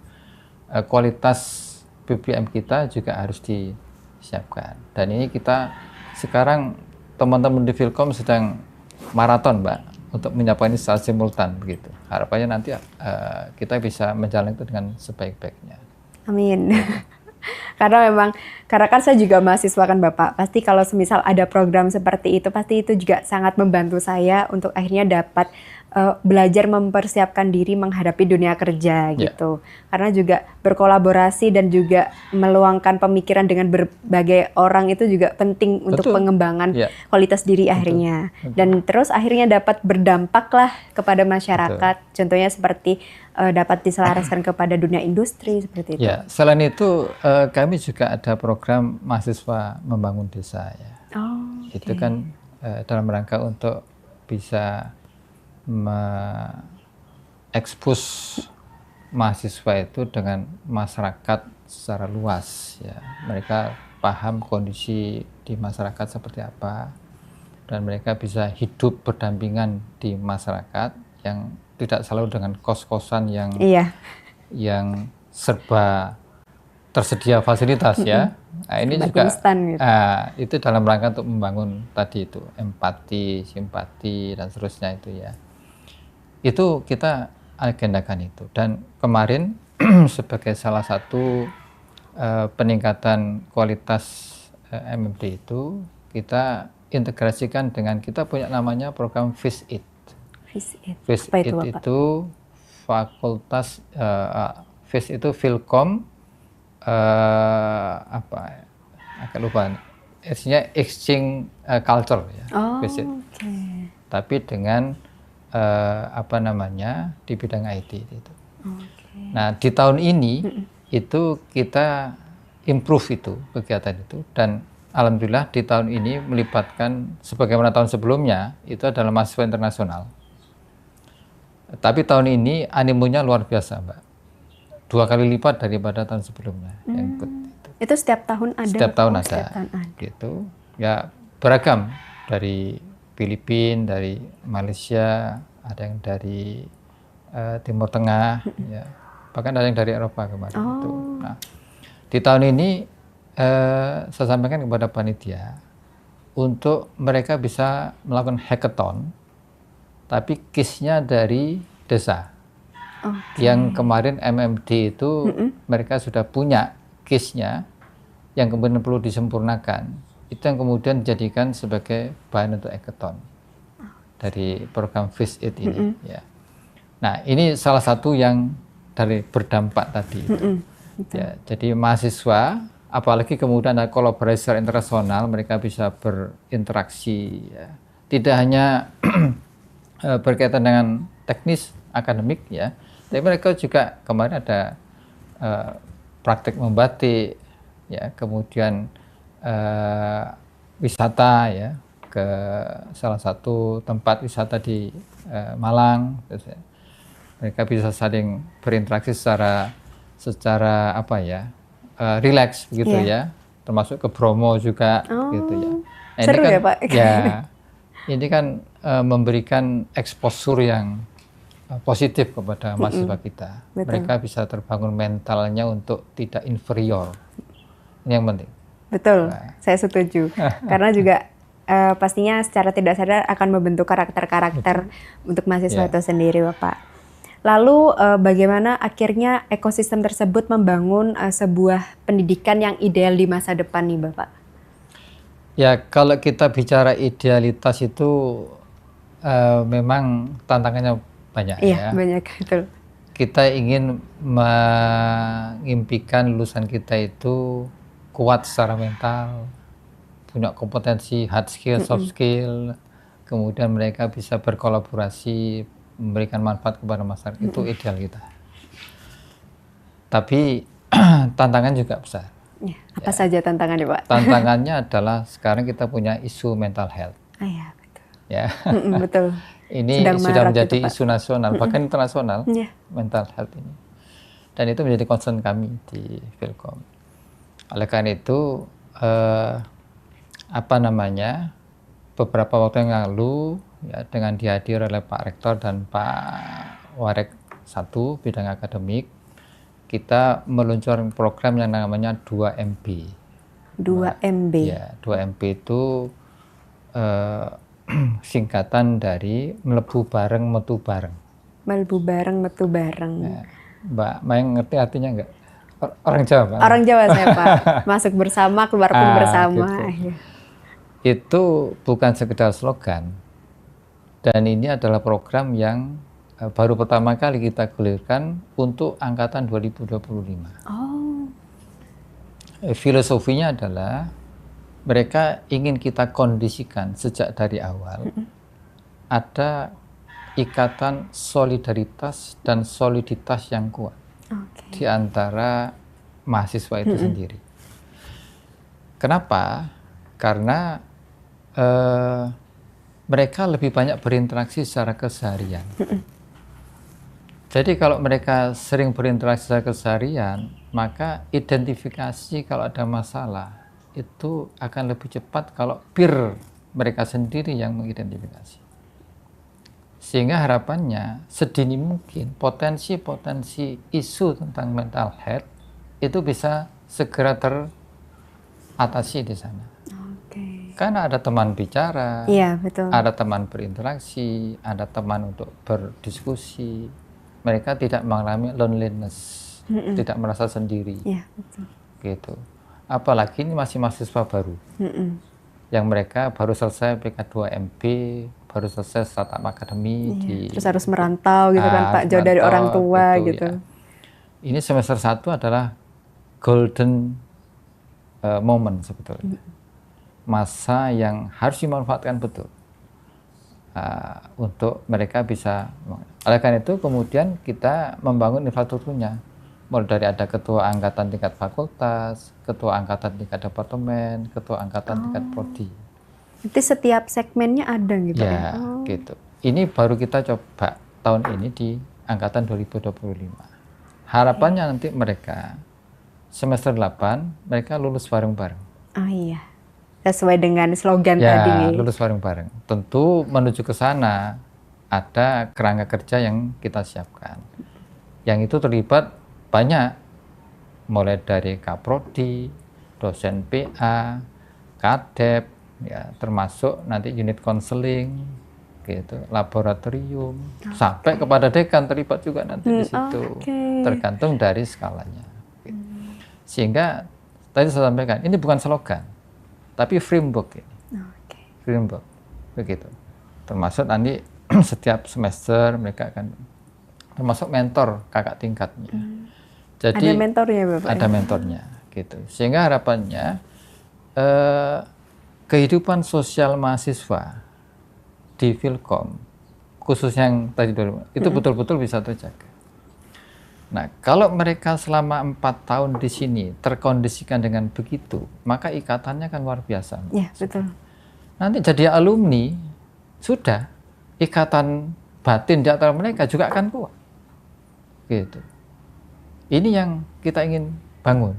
kualitas BBM kita juga harus disiapkan. Dan ini kita sekarang teman-teman di Filkom sedang maraton, Mbak, untuk menyiapkan ini secara simultan begitu. Harapannya nanti kita bisa menjalani itu dengan sebaik-baiknya. Amin. Karena kan saya juga mahasiswa kan Bapak, pasti kalau semisal ada program seperti itu, pasti itu juga sangat membantu saya untuk akhirnya dapat belajar mempersiapkan diri menghadapi dunia kerja gitu. Karena juga berkolaborasi dan juga meluangkan pemikiran dengan berbagai orang itu juga penting untuk pengembangan kualitas diri akhirnya. Dan terus akhirnya dapat berdampak lah kepada masyarakat. Contohnya seperti dapat diselaraskan kepada dunia industri seperti itu. Ya, selain itu kami juga ada program mahasiswa membangun desa ya. Itu kan dalam rangka untuk bisa mengekspos mahasiswa itu dengan masyarakat secara luas ya. Mereka paham kondisi di masyarakat seperti apa dan mereka bisa hidup berdampingan di masyarakat yang tidak selalu dengan kos-kosan yang serba tersedia fasilitas ya. Nah, ini juga gitu. Itu dalam rangka untuk membangun tadi itu empati, simpati dan seterusnya itu ya. Itu kita agendakan itu. Dan kemarin sebagai salah satu peningkatan kualitas MMD itu kita integrasikan dengan kita punya namanya program FISIT. FISIT itu fakultas FIS itu Filkom agak lupa. Isinya exchange culture ya. FISIT. Tapi dengan di bidang IT itu. Nah di tahun ini itu kita improve itu kegiatan itu dan alhamdulillah di tahun ini melibatkan sebagaimana tahun sebelumnya itu adalah mahasiswa internasional. Tapi tahun ini animonya luar biasa, Mbak. 2 kali lipat daripada tahun sebelumnya yang ikut itu. Itu setiap tahun ada. Setiap tahun ada. Gitu. Ya beragam dari Filipina, dari Malaysia, ada yang dari Timur Tengah, ya. Bahkan ada yang dari Eropa kemarin. Itu. Nah, di tahun ini saya sampaikan kepada panitia untuk mereka bisa melakukan hackathon, tapi case-nya dari desa. Yang kemarin MMD itu mereka sudah punya case-nya yang kemudian perlu disempurnakan. Itu yang kemudian dijadikan sebagai bahan untuk hackathon dari program FISIT ini. Ya. Nah ini salah satu yang dari berdampak tadi. Ya, jadi mahasiswa, apalagi kemudian ada kolaborasi secara internasional, mereka bisa berinteraksi. Ya. Tidak hanya berkaitan dengan teknis akademik, ya, tapi mereka juga kemarin ada praktek membatik, ya, kemudian wisata ya ke salah satu tempat wisata di Malang, terus, ya. Mereka bisa saling berinteraksi secara rileks begitu ya, termasuk ke Bromo juga gitu ya. Nah, seru ini kan, ya Pak? Ya, ini kan memberikan exposure yang positif kepada mahasiswa kita. Betul. Mereka bisa terbangun mentalnya untuk tidak inferior. Ini yang penting. Betul, saya setuju. Karena juga pastinya secara tidak sadar akan membentuk karakter-karakter untuk mahasiswa itu sendiri, Bapak. Lalu bagaimana akhirnya ekosistem tersebut membangun sebuah pendidikan yang ideal di masa depan nih, Bapak? Ya, kalau kita bicara idealitas itu memang tantangannya banyak ya. Iya, banyak, betul. Kita ingin mengimpikan lulusan kita itu kuat secara mental, punya kompetensi hard skill, soft skill, kemudian mereka bisa berkolaborasi, memberikan manfaat kepada masyarakat. Itu ideal kita. Tapi tantangan juga besar. Ya, apa saja tantangannya, Pak? Tantangannya adalah sekarang kita punya isu mental health. Iya, betul. Ya. Betul. Ini sedang sudah marak menjadi gitu, Pak. isu nasional, bahkan internasional, Iya. mental health ini. Dan itu menjadi concern kami di Philcom. Oleh karena itu, beberapa waktu yang lalu, ya, dengan dihadir oleh Pak Rektor dan Pak Warek 1 bidang akademik, kita meluncurkan program yang namanya 2MB. 2MB. Ya, 2MB itu singkatan dari melebu bareng, metu bareng. Melebu bareng, metu bareng. Ya, Mbak Mayang ngerti artinya nggak? Orang Jawa, Pak? Orang Jawa saya, Pak. Masuk bersama, keluar pun bersama. Gitu. Iya. Itu bukan sekedar slogan. Dan ini adalah program yang baru pertama kali kita gulirkan untuk angkatan 2025. Oh. Filosofinya adalah mereka ingin kita kondisikan sejak dari awal ada ikatan solidaritas dan soliditas yang kuat di antara mahasiswa itu sendiri. Kenapa? Karena mereka lebih banyak berinteraksi secara keseharian. Jadi kalau mereka sering berinteraksi secara keseharian, maka identifikasi kalau ada masalah itu akan lebih cepat kalau peer mereka sendiri yang mengidentifikasi. Sehingga harapannya sedini mungkin potensi-potensi isu tentang mental health itu bisa segera teratasi di sana. Karena ada teman bicara, Iya, betul. ada teman berinteraksi, ada teman untuk berdiskusi. Mereka tidak mengalami loneliness, tidak merasa sendiri. Iya, betul. Gitu. Apalagi ini masih mahasiswa baru, yang mereka baru selesai PK2MB, baru selesai startup akademi, terus harus merantau gitu kan, Pak, jauh dari orang tua gitu. Ya. Ini semester 1 adalah golden moment sebetulnya, masa yang harus dimanfaatkan betul untuk mereka bisa. Oleh karena itu kemudian kita membangun infrastrukturnya, mulai dari ada ketua angkatan tingkat fakultas, ketua angkatan tingkat departemen, ketua angkatan tingkat prodi. Jadi setiap segmennya ada gitu ya? Gitu. Ini baru kita coba tahun ini di angkatan 2025. Harapannya nanti mereka semester 8 mereka lulus bareng-bareng. Oh iya, sesuai dengan slogan ya, tadi. Lulus bareng-bareng. Tentu menuju ke sana ada kerangka kerja yang kita siapkan. Yang itu terlibat banyak, mulai dari Kaprodi, dosen PA, Kadep, ya, termasuk nanti unit konseling, gitu, laboratorium, sampai kepada dekan terlibat juga nanti di situ, tergantung dari skalanya. Gitu. Sehingga tadi saya sampaikan, ini bukan slogan, tapi framework ini, framework, begitu. Termasuk nanti setiap semester mereka akan termasuk mentor kakak tingkatnya. Jadi ada mentornya, Bapak? Ada mentornya, gitu. Sehingga harapannya kehidupan sosial mahasiswa di Philcom, khususnya yang tadi itu betul-betul bisa terjaga. Nah, kalau mereka selama 4 tahun di sini terkondisikan dengan begitu, maka ikatannya kan luar biasa. Iya, betul. Nanti jadi alumni, sudah ikatan batin di antara mereka juga akan kuat. Gitu. Ini yang kita ingin bangun.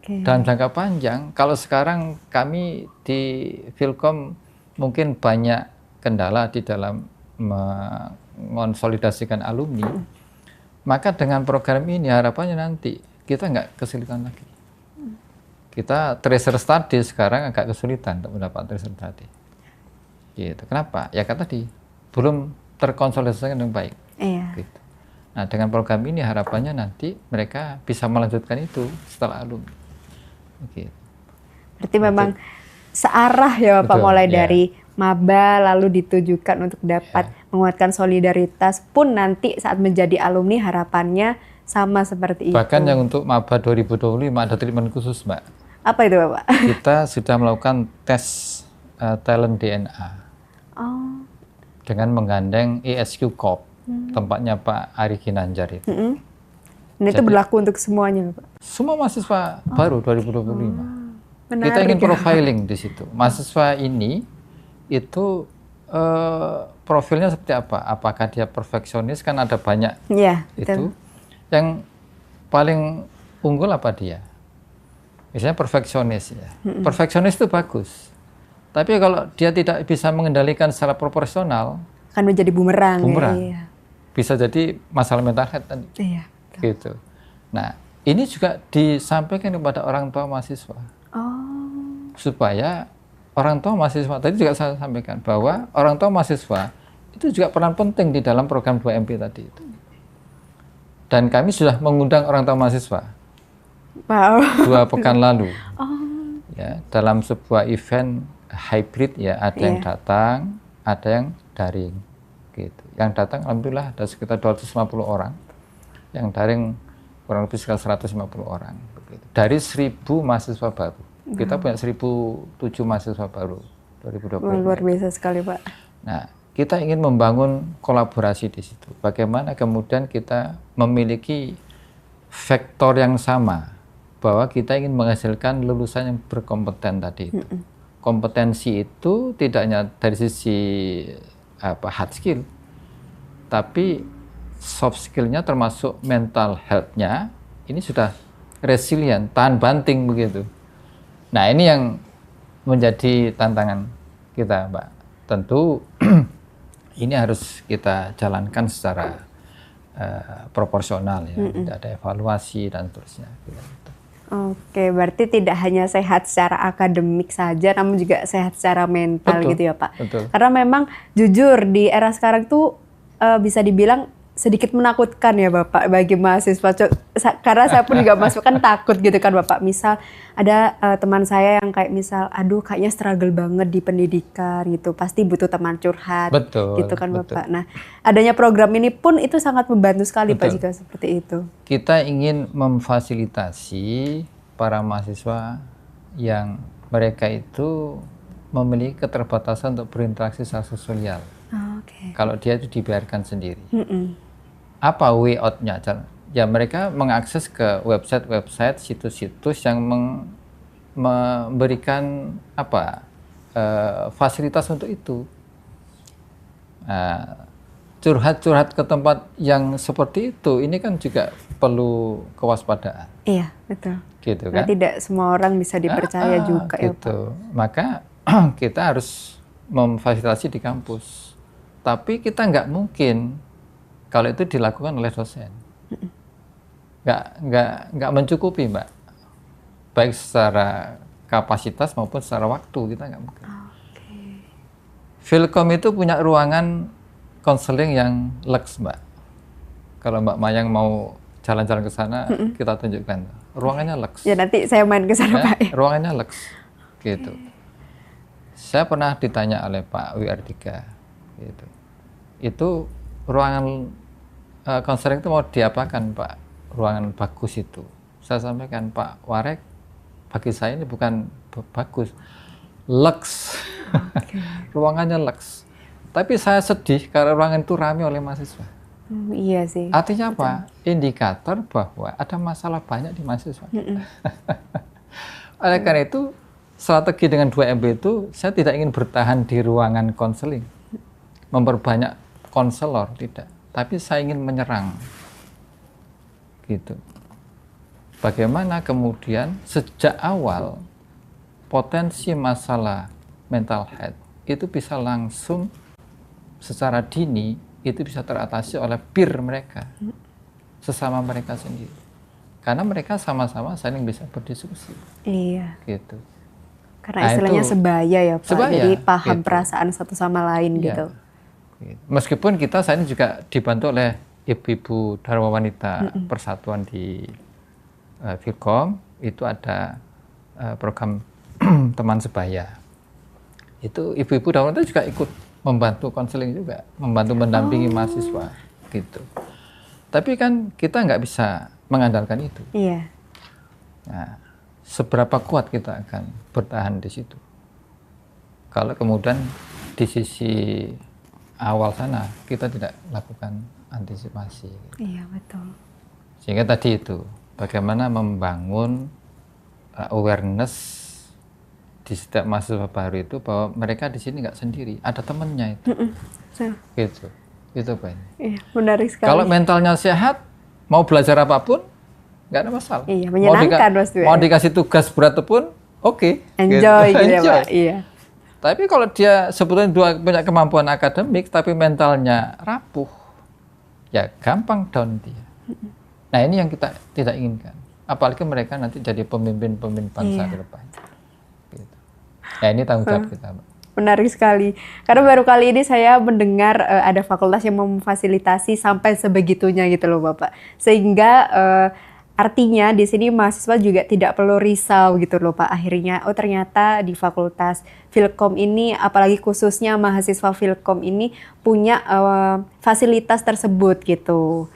Dalam jangka panjang, kalau sekarang kami di Philcom mungkin banyak kendala di dalam mengonsolidasikan alumni, maka dengan program ini harapannya nanti kita nggak kesulitan lagi. Kita tracer study sekarang agak kesulitan untuk mendapat tracer study. Gitu. Kenapa? Ya kata tadi, belum terkonsolidasikan dengan baik. Iya. Gitu. Nah, dengan program ini harapannya nanti mereka bisa melanjutkan itu setelah alumni. Gitu. Berarti memang searah ya Bapak, mulai dari maba lalu ditujukan untuk dapat menguatkan solidaritas, pun nanti saat menjadi alumni harapannya sama seperti itu. Bahkan yang untuk maba 2025 ada treatment khusus, Mbak. Apa itu, Bapak? Kita sudah melakukan tes talent DNA. Dengan menggandeng ESQ Corp, tempatnya Pak Ari Ginanjar itu. Dan itu berlaku untuk semuanya, Bapak? Semua mahasiswa baru 2025. Kita ingin profiling di situ. Mahasiswa ini itu profilnya seperti apa? Apakah dia perfeksionis? Kan ada banyak Iya, itu. betul. Yang paling unggul apa dia? Misalnya perfeksionis ya. Perfeksionis itu bagus. Tapi kalau dia tidak bisa mengendalikan secara proporsional, Kan menjadi bumerang. bumerang. Iya. Bisa jadi masalah mental health tadi. Iya. Betul. Gitu. Nah, ini juga disampaikan kepada orang tua mahasiswa. Oh, Supaya orang tua mahasiswa, tadi juga saya sampaikan bahwa orang tua mahasiswa itu juga peran penting di dalam program 2MP tadi itu. Dan kami sudah mengundang orang tua mahasiswa wow. 2 pekan lalu. Oh, Ya, dalam sebuah event hybrid ya, ada yang Iya. datang, ada yang daring gitu. Yang datang alhamdulillah ada sekitar 250 orang. Yang daring kurang lebih sekitar 150 orang begitu. Dari 1.000 mahasiswa baru. Kita punya 1.007 mahasiswa baru 2020. luar biasa sekali, Pak. Nah, kita ingin membangun kolaborasi di situ. Bagaimana kemudian kita memiliki vektor yang sama bahwa kita ingin menghasilkan lulusan yang berkompeten tadi itu. Kompetensi itu tidak hanya dari sisi hard skill, tapi soft skill-nya termasuk mental health-nya ini sudah resilient, tahan banting begitu. Nah, ini yang menjadi tantangan kita, Mbak. Tentu ini harus kita jalankan secara proporsional ya, tidak ada evaluasi dan seterusnya. Oke, berarti tidak hanya sehat secara akademik saja, namun juga sehat secara mental. Betul, gitu ya, Pak. betul. Karena memang jujur di era sekarang tuh bisa dibilang sedikit menakutkan ya, Bapak, bagi mahasiswa. Karena saya pun juga masuk kan takut gitu kan, Bapak. Misal ada teman saya yang kayak misal, aduh kayaknya struggle banget di pendidikan gitu, pasti butuh teman curhat. Betul, gitu kan, betul. Bapak. Nah, adanya program ini pun itu sangat membantu sekali, Pak, Betul. jika seperti itu. Kita ingin memfasilitasi para mahasiswa yang mereka itu memiliki keterbatasan untuk berinteraksi secara sosial. Oke. Kalau dia itu dibiarkan sendiri. Mm-mm. Apa way out-nya? Ya mereka mengakses ke website-website, situs-situs yang memberikan fasilitas untuk itu. Curhat-curhat ke tempat yang seperti itu, ini kan juga perlu kewaspadaan. Iya, betul. Gitu Nah, kan? tidak semua orang bisa dipercaya juga ya, Pak. Gitu. Maka kita harus memfasilitasi di kampus. Tapi kita nggak mungkin kalau itu dilakukan oleh dosen. Nggak mencukupi, Mbak. Baik secara kapasitas maupun secara waktu kita nggak mungkin. Philcom itu punya ruangan konseling yang luxe, Mbak. Kalau Mbak Mayang mau jalan-jalan ke sana, kita tunjukkan. Ruangannya luxe. Ya nanti saya main ke sana, Pak. Ya, ruangannya luxe. Gitu. Saya pernah ditanya oleh Pak WR3, gitu. Itu ruangan konseling itu mau diapakan, Pak? Ruangan bagus itu. Saya sampaikan, Pak Warek, bagi saya ini bukan bagus, lux. Ruangannya lux. Tapi saya sedih karena ruangan itu ramai oleh mahasiswa. Iya sih. Artinya apa? Indikator bahwa ada masalah banyak di mahasiswa. Oleh karena itu, strategi dengan 2MB itu, saya tidak ingin bertahan di ruangan konseling, memperbanyak konselor, tidak. Tapi saya ingin menyerang. Gitu. Bagaimana kemudian sejak awal potensi masalah mental health itu bisa langsung secara dini itu bisa teratasi oleh peer mereka, sesama mereka sendiri. Karena mereka sama-sama saling bisa berdiskusi. Iya. Gitu. Karena istilahnya sebaya ya, Pak. Sebaya, jadi paham gitu. perasaan satu sama lain Ya. gitu. Meskipun kita saat ini juga dibantu oleh ibu-ibu Dharma Wanita Persatuan di Philcom, itu ada program teman sebaya. Itu ibu-ibu Dharma Wanita juga ikut membantu konseling juga, membantu mendampingi mahasiswa gitu. Tapi kan kita nggak bisa mengandalkan itu. Iya. Nah, seberapa kuat kita akan bertahan di situ? Kalau kemudian di sisi awal sana kita tidak lakukan antisipasi. Iya, betul. Sehingga tadi itu bagaimana membangun awareness di setiap mahasiswa baru itu bahwa mereka di sini nggak sendiri, ada temennya itu. Gitu. Itu Pak. Iya, menarik sekali. Kalau mentalnya sehat, mau belajar apapun, nggak ada masalah. Iya, menyenangkan mau dikasih tugas berat pun, oke. Enjoy gitu ya Enjoy. Pak. Iya. Tapi kalau dia sebetulnya punya kemampuan akademik, tapi mentalnya rapuh, ya gampang down dia. Nah ini yang kita tidak inginkan. Apalagi mereka nanti jadi pemimpin-pemimpin bangsa ke depan. Gitu. Ya ini tanggung jawab kita, Pak. Menarik sekali. Karena baru kali ini saya mendengar ada fakultas yang memfasilitasi sampai sebegitunya gitu loh Bapak. Sehingga artinya di sini mahasiswa juga tidak perlu risau gitu loh Pak. Akhirnya oh ternyata di fakultas Filkom ini, apalagi khususnya mahasiswa Filkom ini punya fasilitas tersebut gitu.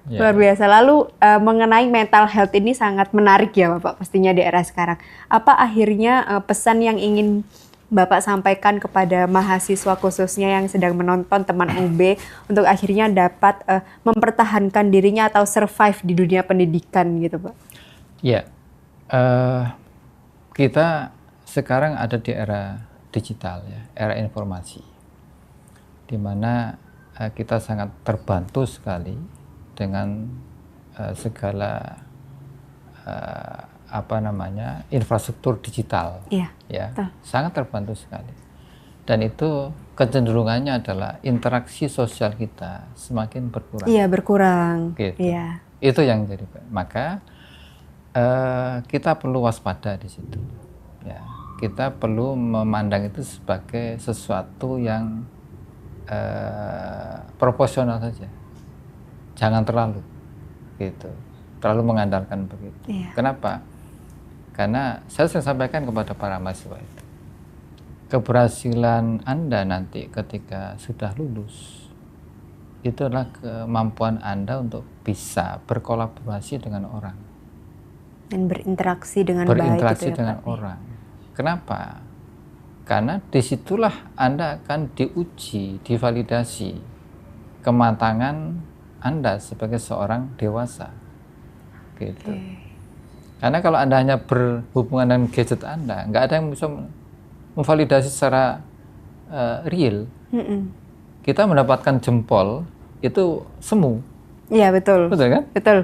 Luar biasa. Lalu mengenai mental health ini sangat menarik ya Bapak pastinya di era sekarang. Apa akhirnya pesan yang ingin Bapak sampaikan kepada mahasiswa khususnya yang sedang menonton teman UB untuk akhirnya dapat mempertahankan dirinya atau survive di dunia pendidikan gitu Pak? Ya, kita sekarang ada di era digital ya, era informasi, di mana kita sangat terbantu sekali dengan segala infrastruktur digital, ya, sangat terbantu sekali. Dan itu kecenderungannya adalah interaksi sosial kita semakin berkurang. Iya, berkurang. Gitu. Iya. Itu yang jadi. Maka kita perlu waspada di situ. Ya, kita perlu memandang itu sebagai sesuatu yang proporsional saja. Jangan terlalu, gitu. Terlalu mengandalkan begitu. Iya. Kenapa? Karena saya sering sampaikan kepada para mahasiswa itu, keberhasilan Anda nanti ketika sudah lulus, itu adalah kemampuan Anda untuk bisa berkolaborasi dengan orang. Dan berinteraksi dengan berinteraksi baik gitu ya, dengan Pak. orang. Kenapa? Karena disitulah Anda akan diuji, divalidasi kematangan Anda sebagai seorang dewasa. Gitu. Karena kalau Anda hanya berhubungan dengan gadget Anda, nggak ada yang bisa memvalidasi secara real. Kita mendapatkan jempol itu semu. Iya betul. Betul kan? Betul.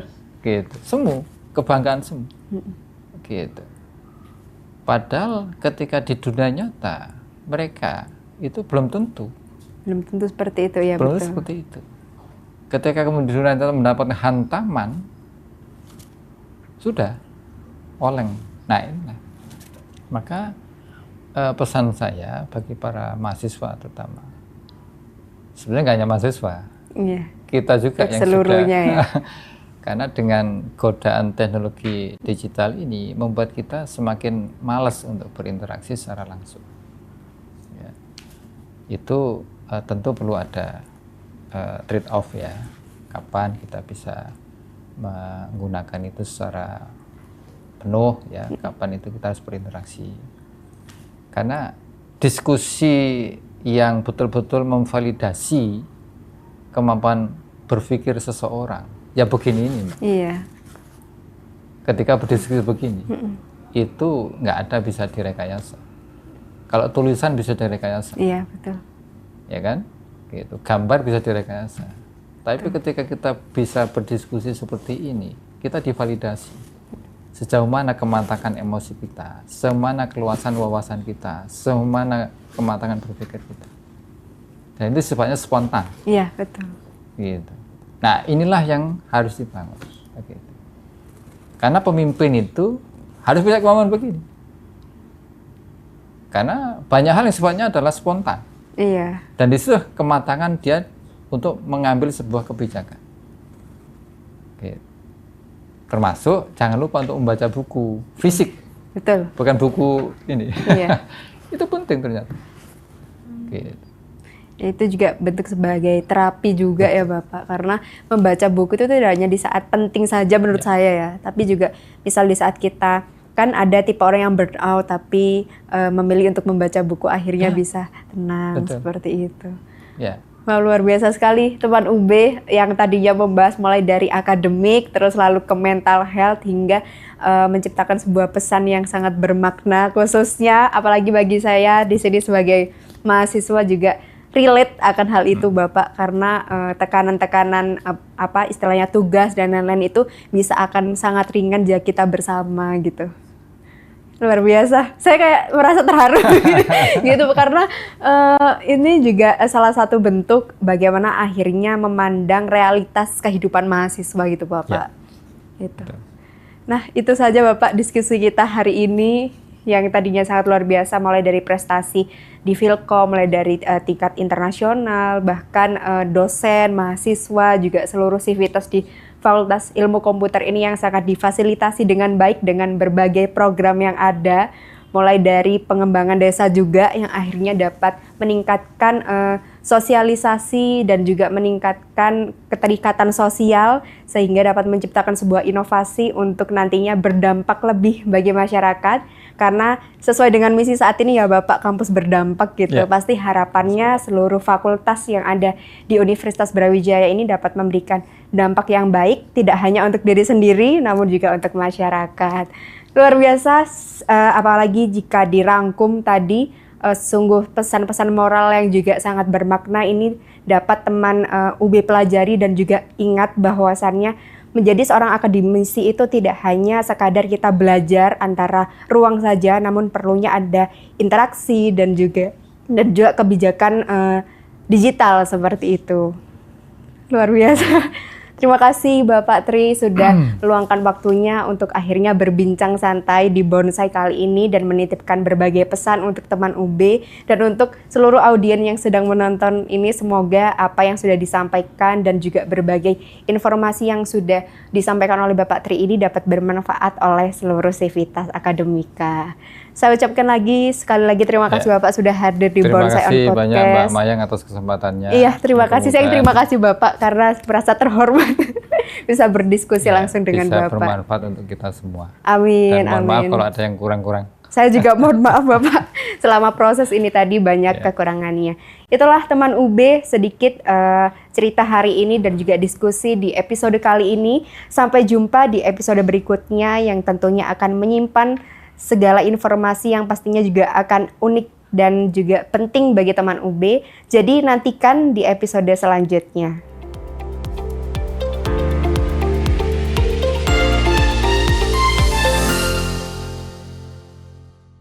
Gitu. Semu, kebanggaan semu. Gitu. Padahal ketika di dunia nyata mereka itu belum tentu. Belum tentu seperti itu ya. Belum betul. seperti itu. Ketika kemudian di dunia nyata mendapatkan hantaman, sudah oleng. Nah inilah. Maka pesan saya bagi para mahasiswa terutama, sebenarnya nggak hanya mahasiswa, kita juga yang seluruhnya sudah, ya. karena dengan godaan teknologi digital ini membuat kita semakin malas untuk berinteraksi secara langsung. Ya. Itu tentu perlu ada trade off ya, kapan kita bisa menggunakan itu secara penuh ya, kapan itu kita harus berinteraksi. Karena diskusi yang betul-betul memvalidasi kemampuan berpikir seseorang, ya begini ini. Iya. Ketika berdiskusi begini, itu nggak ada bisa direkayasa. Kalau tulisan bisa direkayasa. Iya, betul. Ya kan? Gitu. Gambar bisa direkayasa. Tapi ketika kita bisa berdiskusi seperti ini, kita divalidasi. Sejauh mana kematangan emosi kita, semana keluasan wawasan kita, semana kematangan berpikir kita. Dan itu sifatnya spontan. Iya, betul. Gitu. Nah, inilah yang harus dibangun. Gitu. Karena pemimpin itu harus punya kemampuan begini. Karena banyak hal yang sifatnya adalah spontan. Iya. Dan di situ kematangan dia untuk mengambil sebuah kebijakan. Gitu. Termasuk jangan lupa untuk membaca buku fisik. Betul. Bukan buku ini. Iya. Itu penting ternyata. Gitu. Itu juga bentuk sebagai terapi juga ya Bapak. Karena membaca buku itu tidak hanya di saat penting saja menurut saya ya. Tapi juga misal di saat kita, kan ada tipe orang yang burnout tapi memilih untuk membaca buku akhirnya bisa tenang. Betul. Seperti itu. Ya. Wah, luar biasa sekali teman UB yang tadinya membahas mulai dari akademik terus lalu ke mental health hingga menciptakan sebuah pesan yang sangat bermakna, khususnya apalagi bagi saya di sini sebagai mahasiswa juga relate akan hal itu Bapak, karena tekanan-tekanan apa istilahnya tugas dan lain-lain itu bisa akan sangat ringan jika kita bersama gitu. Luar biasa, saya kayak merasa terharu gitu karena ini juga salah satu bentuk bagaimana akhirnya memandang realitas kehidupan mahasiswa gitu Bapak. Gitu. Nah itu saja Bapak diskusi kita hari ini yang tadinya sangat luar biasa, mulai dari prestasi di Filkom, mulai dari tingkat internasional, bahkan dosen, mahasiswa, juga seluruh sivitas di Fakultas Ilmu Komputer ini yang sangat difasilitasi dengan baik dengan berbagai program yang ada, mulai dari pengembangan desa juga yang akhirnya dapat meningkatkan sosialisasi dan juga meningkatkan keterikatan sosial sehingga dapat menciptakan sebuah inovasi untuk nantinya berdampak lebih bagi masyarakat. Karena sesuai dengan misi saat ini ya Bapak, kampus berdampak gitu. Pasti harapannya seluruh fakultas yang ada di Universitas Brawijaya ini dapat memberikan dampak yang baik, tidak hanya untuk diri sendiri namun juga untuk masyarakat. Luar biasa, apalagi jika dirangkum tadi, sungguh pesan-pesan moral yang juga sangat bermakna ini dapat teman UB pelajari dan juga ingat bahwasannya menjadi seorang akademisi itu tidak hanya sekadar kita belajar antara ruang saja, namun perlunya ada interaksi dan juga kebijakan digital seperti itu. Luar biasa. Terima kasih Bapak Tri sudah meluangkan waktunya untuk akhirnya berbincang santai di Bonsai kali ini dan menitipkan berbagai pesan untuk teman UB dan untuk seluruh audien yang sedang menonton ini. Semoga apa yang sudah disampaikan dan juga berbagai informasi yang sudah disampaikan oleh Bapak Tri ini dapat bermanfaat oleh seluruh sivitas akademika. Saya ucapkan sekali lagi terima kasih Bapak sudah hadir di Bonsai On Podcast. Terima kasih banyak Mbak Mayang atas kesempatannya. Iya, terima kasih. Saya terima kasih Bapak karena merasa terhormat bisa berdiskusi langsung dengan Bapak. Bisa bermanfaat untuk kita semua. Amin, dan mohon maaf amin. kalau ada yang kurang-kurang. Saya juga mohon maaf Bapak, selama proses ini tadi banyak kekurangannya. Itulah teman UB sedikit cerita hari ini dan juga diskusi di episode kali ini. Sampai jumpa di episode berikutnya yang tentunya akan menyimpan segala informasi yang pastinya juga akan unik dan juga penting bagi teman UB. Jadi nantikan di episode selanjutnya.